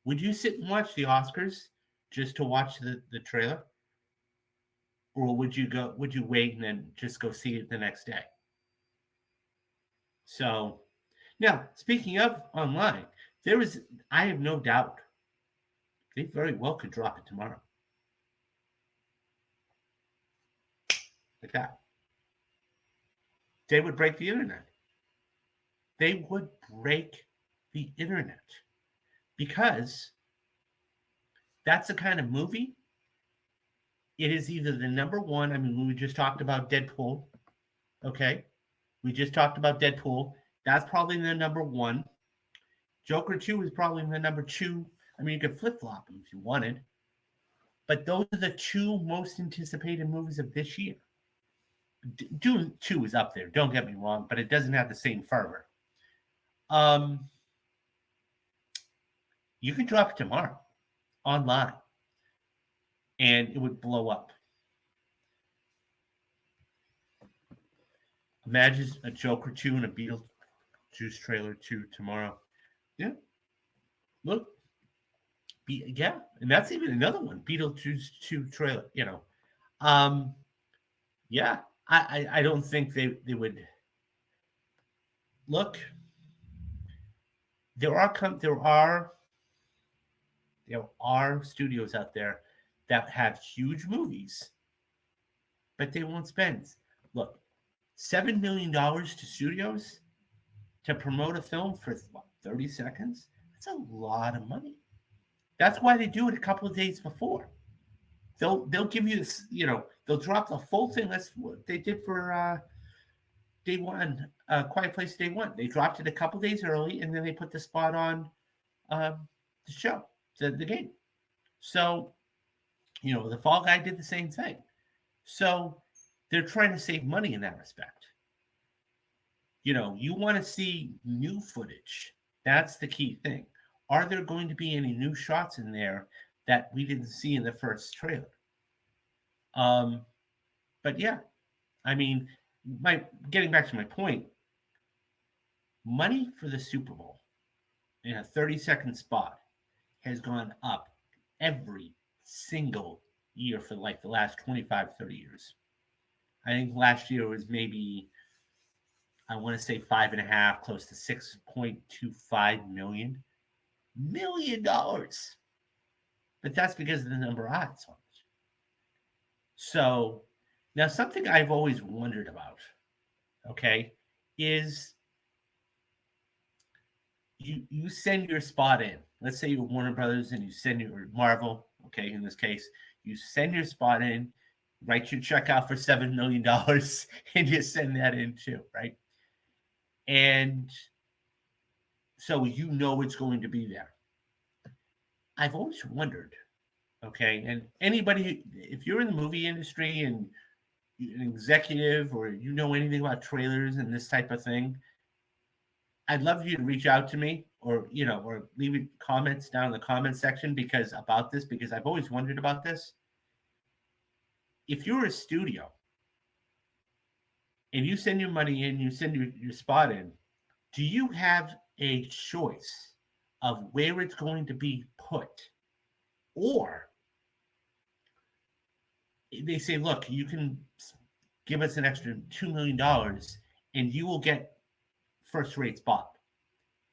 Would you sit and watch the Oscars just to watch the trailer? Or would you wait and then just go see it the next day? So now, speaking of online, I have no doubt they very well could drop it tomorrow. Like that. They would break the internet. They would break the internet. Because that's the kind of movie, it is either the number one. I mean, we just talked about Deadpool. Okay. We just talked about Deadpool. That's probably the number one. Joker 2 is probably the number 2. I mean, you could flip-flop them if you wanted. But those are the 2 most anticipated movies of this year. Dune 2 is up there, don't get me wrong, but it doesn't have the same fervor. You could drop it tomorrow online, and it would blow up. Imagine a Joker 2 and a Beetlejuice trailer 2 tomorrow. Yeah. Look. Yeah, and that's even another one. Beetlejuice 2 trailer, Yeah, I don't think they would. Look, there are studios out there that have huge movies, but they won't spend. Look, $7 million to studios to promote a film for 30 seconds. That's a lot of money. That's why they do it a couple of days before. They'll give you this, they'll drop the full thing. That's what they did for Day One, Quiet Place Day One. They dropped it a couple days early, and then they put the spot on the show, the game. So, the Fall Guy did the same thing. So they're trying to save money in that respect. You want to see new footage. That's the key thing. Are there going to be any new shots in there that we didn't see in the first trailer? But yeah, I mean, getting back to my point, money for the Super Bowl in a 30-second spot has gone up every single year for like the last 25, 30 years. I think last year was maybe, I want to say 5.5, close to $6.25 million. But that's because of the number of odds on it. So now something I've always wondered about, okay, is you send your spot in. Let's say you're Warner Brothers and you send your Marvel, okay, in this case, you send your spot in. write your check out for $7 million and just send that in too, right? And so you know it's going to be there. I've always wondered, okay, and anybody, if you're in the movie industry and an executive or you know anything about trailers and this type of thing, I'd love you to reach out to me or, or leave comments down in the comment section because I've always wondered about this. If you're a studio and you send your money in, you send your spot in, do you have a choice of where it's going to be put? Or they say, look, you can give us an extra $2 million and you will get first rate spot.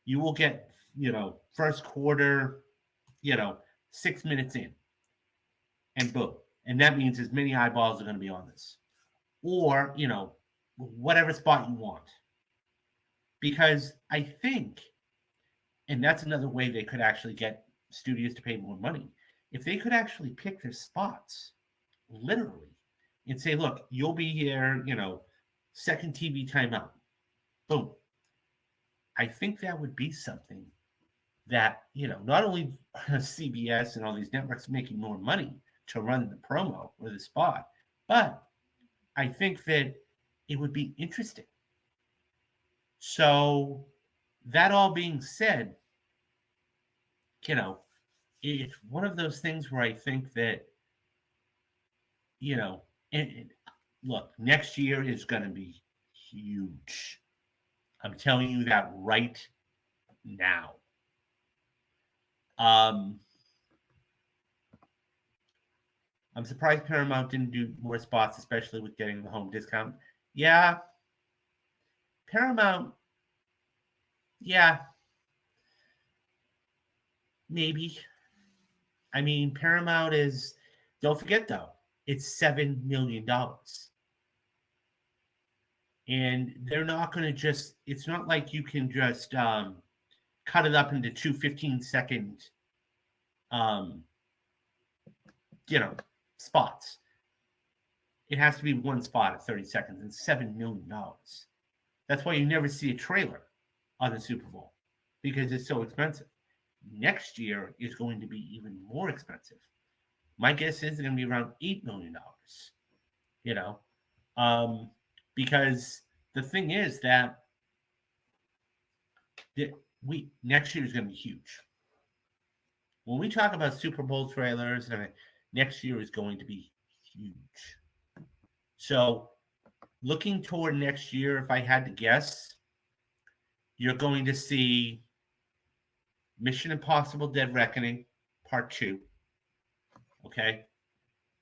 You will get, first quarter, 6 minutes in, and boom. And that means as many eyeballs are going to be on this. Or, whatever spot you want. Because I think, and that's another way they could actually get studios to pay more money, if they could actually pick their spots, literally, and say, look, you'll be here, second TV timeout. Boom. I think that would be something that, not only CBS and all these networks making more money to run the promo or the spot, but I think that it would be interesting. So that all being said, it's one of those things where I think that, and look, next year is going to be huge. I'm telling you that right now. I'm surprised Paramount didn't do more spots, especially with getting the home discount. Yeah. Paramount, yeah. Maybe. I mean, Paramount is, don't forget though, it's $7 million. And they're not going to just, it's not like you can just cut it up into two 15-second, spots. It has to be one spot at 30 seconds and $7 million. That's why you never see a trailer on the Super Bowl because it's so expensive. Next year is going to be even more expensive. My guess is it's going to be around $8 million, because the thing is that next year is going to be huge. When we talk about Super Bowl trailers, next year is going to be huge. So looking toward next year, if I had to guess, you're going to see Mission Impossible Dead Reckoning Part 2. Okay?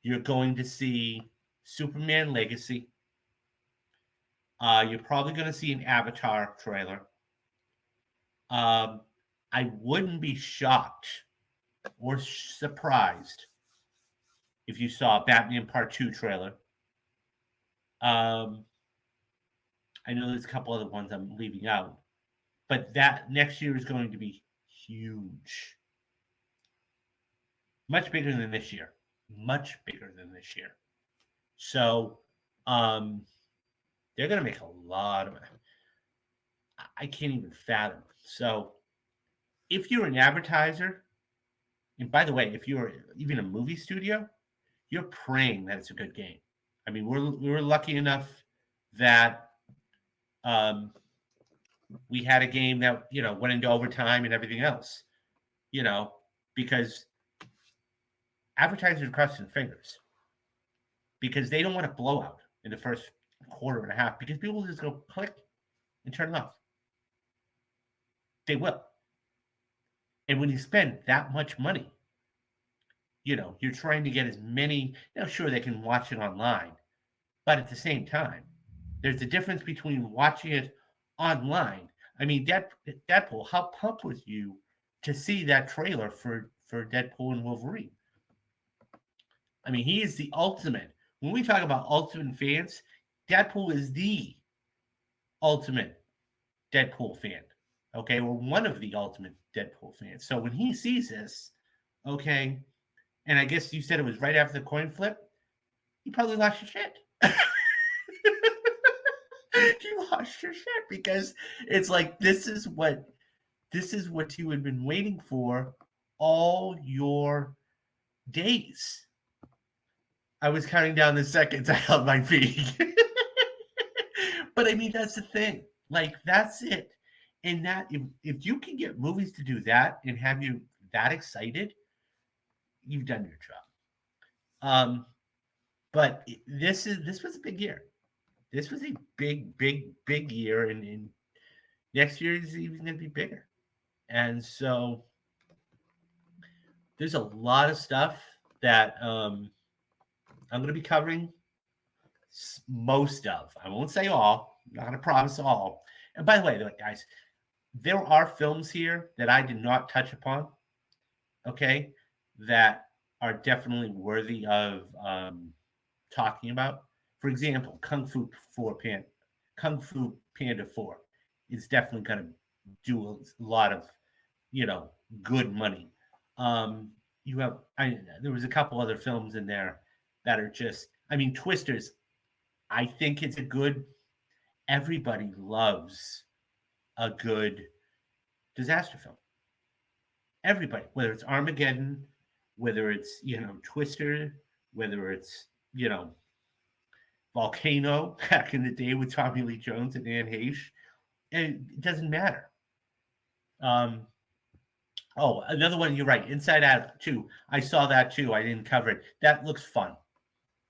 You're going to see Superman Legacy. You're probably going to see an Avatar trailer. I wouldn't be shocked or surprised if you saw a Batman Part 2 trailer. I know there's a couple other ones I'm leaving out, but that next year is going to be huge. Much bigger than this year. Much bigger than this year. So, they're going to make a lot of money. I can't even fathom. So, if you're an advertiser, and by the way, if you're even a movie studio, you're praying that it's a good game. I mean, we were lucky enough that we had a game that went into overtime and everything else. Because advertisers are crossing their fingers because they don't want a blowout in the first quarter and a half because people just go click and turn it off. They will. And when you spend that much money, you're trying to get as many, sure, they can watch it online, but at the same time, there's a difference between watching it online. I mean, Deadpool, how pumped was you to see that trailer for Deadpool and Wolverine? I mean, he is the ultimate. When we talk about ultimate fans, Deadpool is the ultimate Deadpool fan. Okay, or one of the ultimate Deadpool fans. So when he sees this, okay, and I guess you said it was right after the coin flip. you probably lost your shit. You lost your shit because it's like this is what you had been waiting for all your days. I was counting down the seconds. I held my feet. But I mean, that's the thing. Like, that's it. And that if you can get movies to do that and have you that excited, you've done your job. Um, but this was a big year. This was a big, big, big year, and next year is even going to be bigger. And so there's a lot of stuff that I'm going to be covering most of. I won't say all. I'm not going to promise all. And by the way, guys, there are films here that I did not touch upon. Okay, that are definitely worthy of talking about. For example, Kung Fu Panda 4 is definitely going to do a lot of good money. You have there was a couple other films in there that are just I mean Twisters. I think it's a good. Everybody loves a good disaster film. Everybody, whether it's Armageddon, whether it's Twister, whether it's Volcano back in the day with Tommy Lee Jones and Anne Heche, and it doesn't matter. Um, oh, another one. You're right. Inside Out 2. I saw that too. I didn't cover it. That looks fun.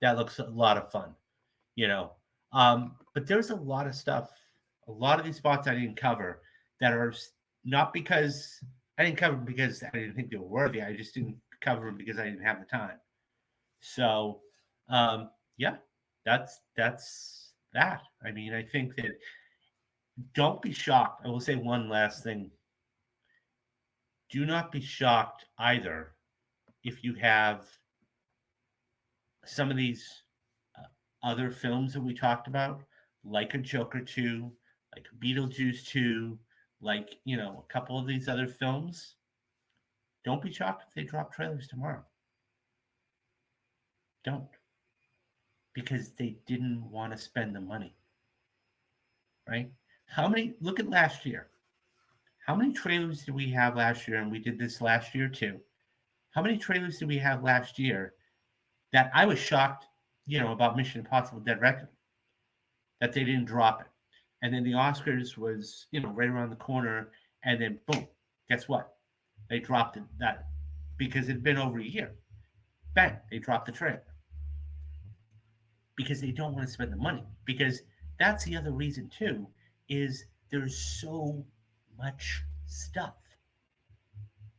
That looks a lot of fun. You know, but there's a lot of stuff. A lot of these spots I didn't cover that are not because I didn't cover them because I didn't think they were worthy. I just didn't cover them because I didn't have the time. So, yeah, that's that. I mean, I think that don't be shocked. I will say one last thing. Do not be shocked either if you have some of these other films that we talked about, like a Joker 2, like Beetlejuice 2, like, a couple of these other films. Don't be shocked if they drop trailers tomorrow. Don't. Because they didn't want to spend the money. Right? Look at last year. How many trailers did we have last year? And we did this last year too. How many trailers did we have last year that I was shocked, about Mission Impossible Dead Reckoning, that they didn't drop it. And then the Oscars was, right around the corner. And then boom, guess what? They dropped it that because it had been over a year. Bang, they dropped the trailer. Because they don't want to spend the money. Because that's the other reason too, is there's so much stuff.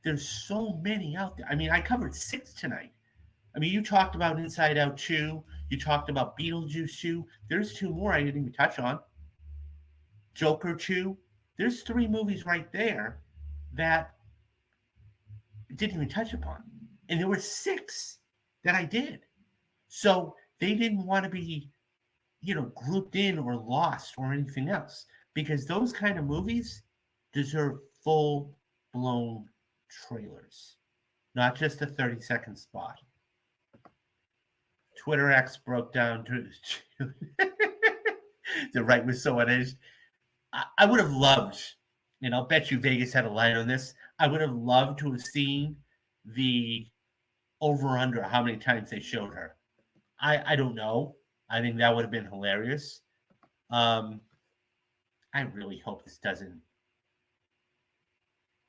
There's so many out there. I mean, I covered 6 tonight. I mean, you talked about Inside Out 2. You talked about Beetlejuice 2. There's 2 more I didn't even touch on. Joker 2. There's 3 movies right there that didn't even touch upon. And there were 6 that I did. So they didn't want to be, grouped in or lost or anything else. Because those kind of movies deserve full-blown trailers. Not just a 30-second spot. Twitter X broke down to the right was so unhinged. I would have loved, and I'll bet you Vegas had a line on this. I would have loved to have seen the over under how many times they showed her. I don't know. I think that would have been hilarious. I really hope this doesn't.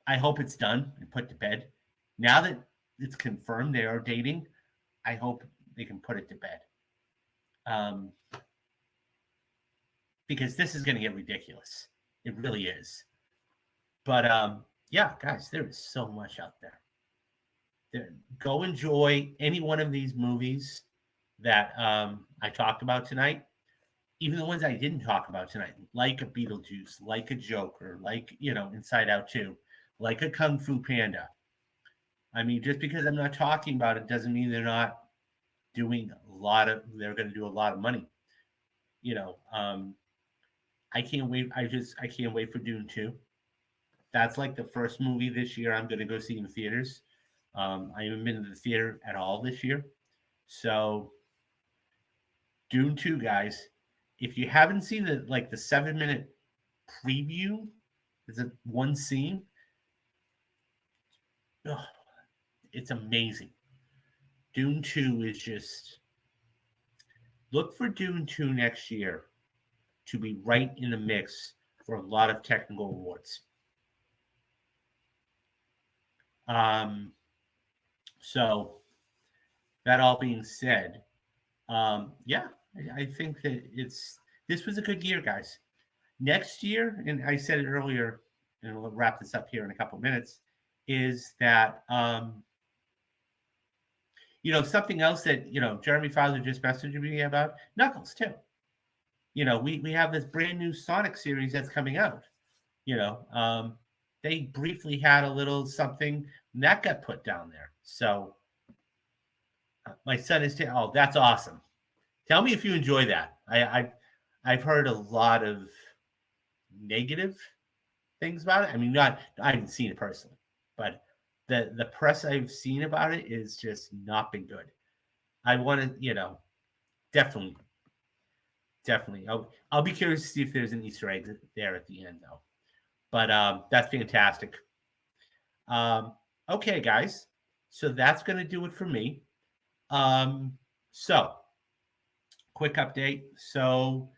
I hope it's done and put to bed. Now that it's confirmed they are dating, I hope they can put it to bed. Because this is going to get ridiculous. It really is. But yeah, guys, there is so much out there. Go enjoy any one of these movies that I talked about tonight. Even the ones I didn't talk about tonight, like a Beetlejuice, like a Joker, like, Inside Out 2, like a Kung Fu Panda. I mean, just because I'm not talking about it doesn't mean they're not doing they're going to do a lot of money. I can't wait. I can't wait for Dune 2. That's like the first movie this year I'm going to go see in theaters. I haven't been to the theater at all this year. So Dune 2, guys. If you haven't seen the 7-minute preview, it's a one scene. Oh, it's amazing. Dune 2 is just look for Dune 2 next year to be right in the mix for a lot of technical awards. So that all being said, yeah, I think that this was a good year, guys. Next year, and I said it earlier, and we'll wrap this up here in a couple of minutes, is that something else that Jeremy Fowler just messaged me about Knuckles too. We have this brand new Sonic series that's coming out. They briefly had a little something that got put down there. So my son is oh, that's awesome. Tell me if you enjoy that. I've heard a lot of negative things about it. I mean, I haven't seen it personally, but the press I've seen about it is just not been good. I want to, definitely. I'll be curious to see if there's an Easter egg there at the end, though. But that's fantastic. Okay, guys. So that's going to do it for me. So, quick update. So,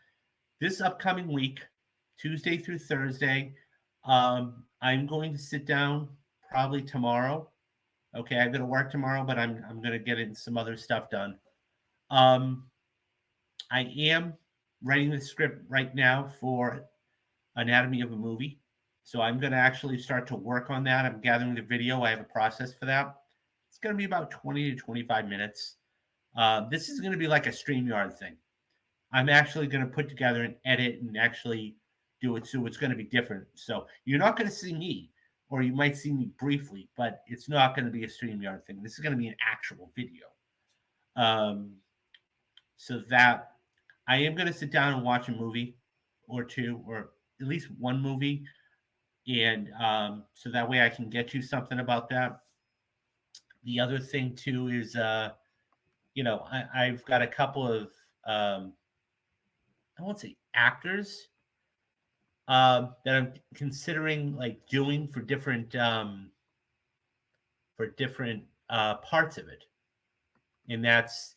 this upcoming week, Tuesday through Thursday, I'm going to sit down probably tomorrow. Okay, I'm going to work tomorrow, but I'm going to get in some other stuff done. I am writing the script right now for Anatomy of a Movie. So I'm going to actually start to work on that. I'm gathering the video. I have a process for that. It's going to be about 20 to 25 minutes. This is going to be like a StreamYard thing. I'm actually going to put together an edit and actually do it. So it's going to be different. So you're not going to see me, or you might see me briefly, but it's not going to be a StreamYard thing. This is going to be an actual video. So that I am going to sit down and watch a movie or two, or at least one movie. And so that way I can get you something about that. The other thing too is, I've got a couple of, I won't say actors that I'm considering like doing for different parts of it. And that's,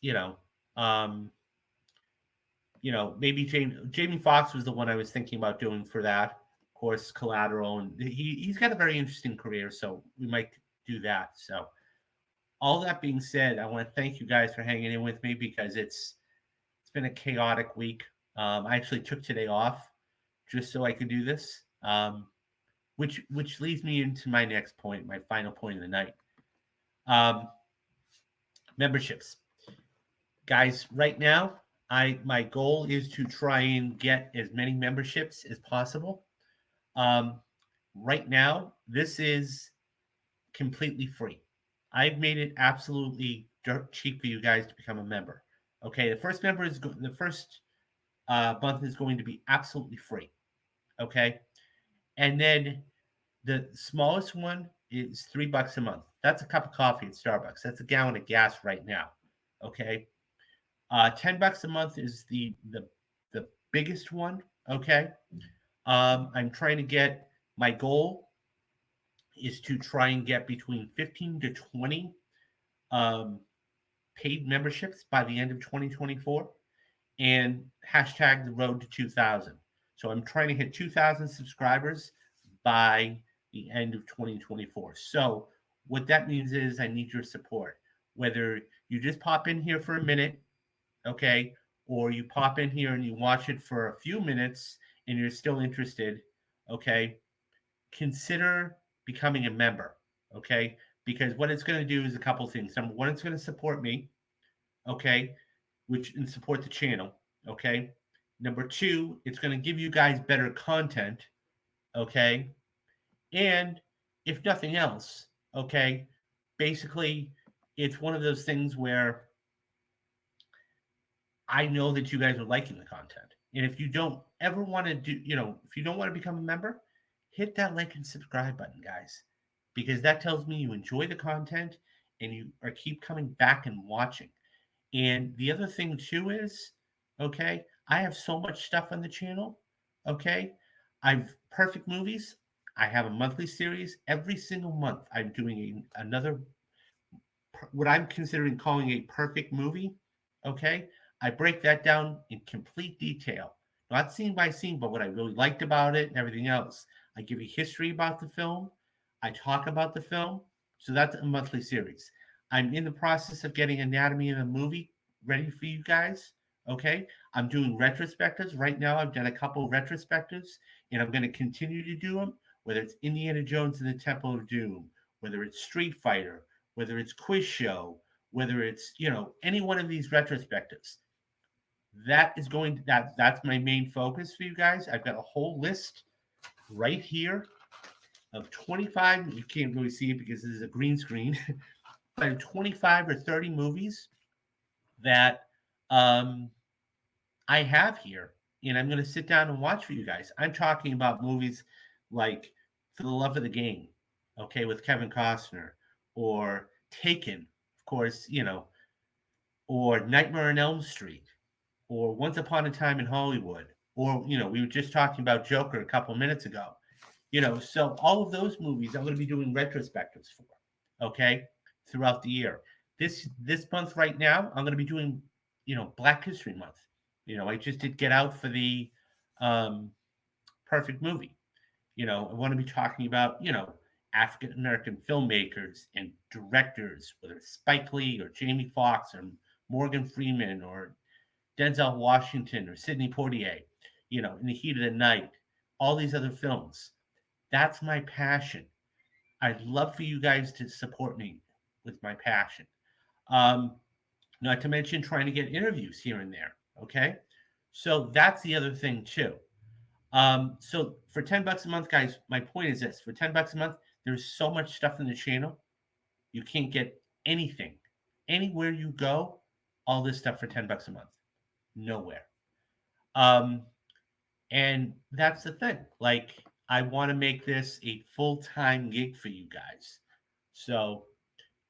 maybe Jamie Foxx was the one I was thinking about doing for that. Of course, Collateral, and he's got a very interesting career, so we might do that. So, all that being said, I want to thank you guys for hanging in with me because it's been a chaotic week. I actually took today off just so I could do this, which leads me into my next point, my final point of the night. Memberships, guys. Right now, my goal is to try and get as many memberships as possible. Right now, this is completely free. I've made it absolutely dirt cheap for you guys to become a member. Okay, the first month is going to be absolutely free. Okay, and then the smallest one is $3 a month. That's a cup of coffee at Starbucks. That's a gallon of gas right now. Okay, $10 a month is the biggest one. Okay, I'm trying to get, my goal is to try and get between 15 to 20 paid memberships by the end of 2024, and hashtag the road to 2,000. So I'm trying to hit 2,000 subscribers by the end of 2024. So what that means is I need your support. Whether you just pop in here for a minute, okay, or you pop in here and you watch it for a few minutes and you're still interested, okay, consider becoming a member, okay? Because what it's going to do is a couple things. Number one, it's going to support me, okay, and support the channel, okay? Number two, it's going to give you guys better content, okay? And if nothing else, okay, basically, it's one of those things where I know that you guys are liking the content. And if you don't ever want to if you don't want to become a member, hit that like and subscribe button, guys, because that tells me you enjoy the content and you keep coming back and watching. And the other thing too is, Okay. I have so much stuff on the channel. Okay. I've perfect movies. I have a monthly series. Every single month, I'm doing another, what I'm considering calling a perfect movie. Okay. I break that down in complete detail, not scene by scene, but what I really liked about it and everything else. I give you history about the film. I talk about the film. So that's a monthly series. I'm in the process of getting Anatomy of a Movie ready for you guys. Okay. I'm doing retrospectives. Right now, I've done a couple of retrospectives, and I'm going to continue to do them, whether it's Indiana Jones and the Temple of Doom, whether it's Street Fighter, whether it's Quiz Show, whether it's, any one of these retrospectives. That's my main focus for you guys. I've got a whole list right here of 25. You can't really see it because this is a green screen, but 25 or 30 movies that um, I have here, and I'm going to sit down and watch for you guys. I'm talking about movies like For the Love of the Game, okay, with Kevin Costner, or Taken, of course, or Nightmare on Elm Street, or Once Upon a Time in Hollywood, or we were just talking about Joker a couple of minutes ago. So all of those movies I'm going to be doing retrospectives for, okay, throughout the year. This month right now, I'm going to be doing, Black History Month. I just did Get Out for the um, perfect movie. I want to be talking about, African American filmmakers and directors, whether it's Spike Lee or Jamie Foxx or Morgan Freeman or Denzel Washington or Sidney Poitier, In the Heat of the Night, all these other films. That's my passion. I'd love for you guys to support me with my passion. Um, Not to mention trying to get interviews here and there. Okay. So that's the other thing too. So for $10 a month, guys, my point is this: for $10 a month, there's so much stuff in the channel. You can't get anything. Anywhere you go, all this stuff for $10 a month. Nowhere. Um, and that's the thing. Like, I want to make this a full-time gig for you guys. So,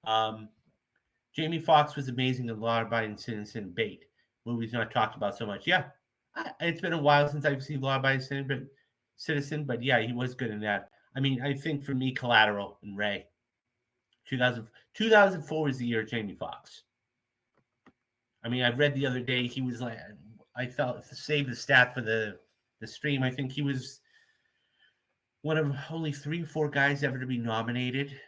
um, Jamie Foxx was amazing in Law Abiding Citizen Bait. Movies not talked about so much. Yeah, it's been a while since I've seen Law Abiding Citizen, but yeah, he was good in that. I mean, I think for me, Collateral and Ray. 2004 is the year of Jamie Foxx. I mean, I read the other day he was like, I felt to save the stat for the stream. I think he was one of only 3 or 4 guys ever to be nominated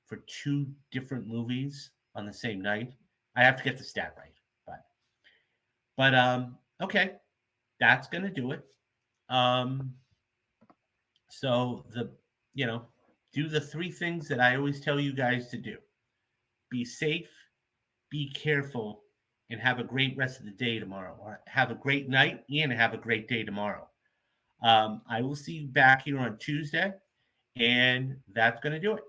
for 2 different movies on the same night. I have to get the stat right, but okay, that's gonna do it. Um, so do the 3 things that I always tell you guys to do: be safe, be careful, and have a great rest of the day tomorrow, or have a great night and have a great day tomorrow. I will see you back here on Tuesday, and that's going to do it.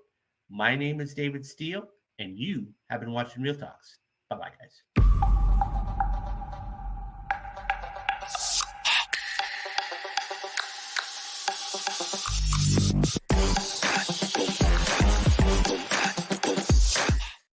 My name is David Steele, and you have been watching Real Talks. Bye bye, guys.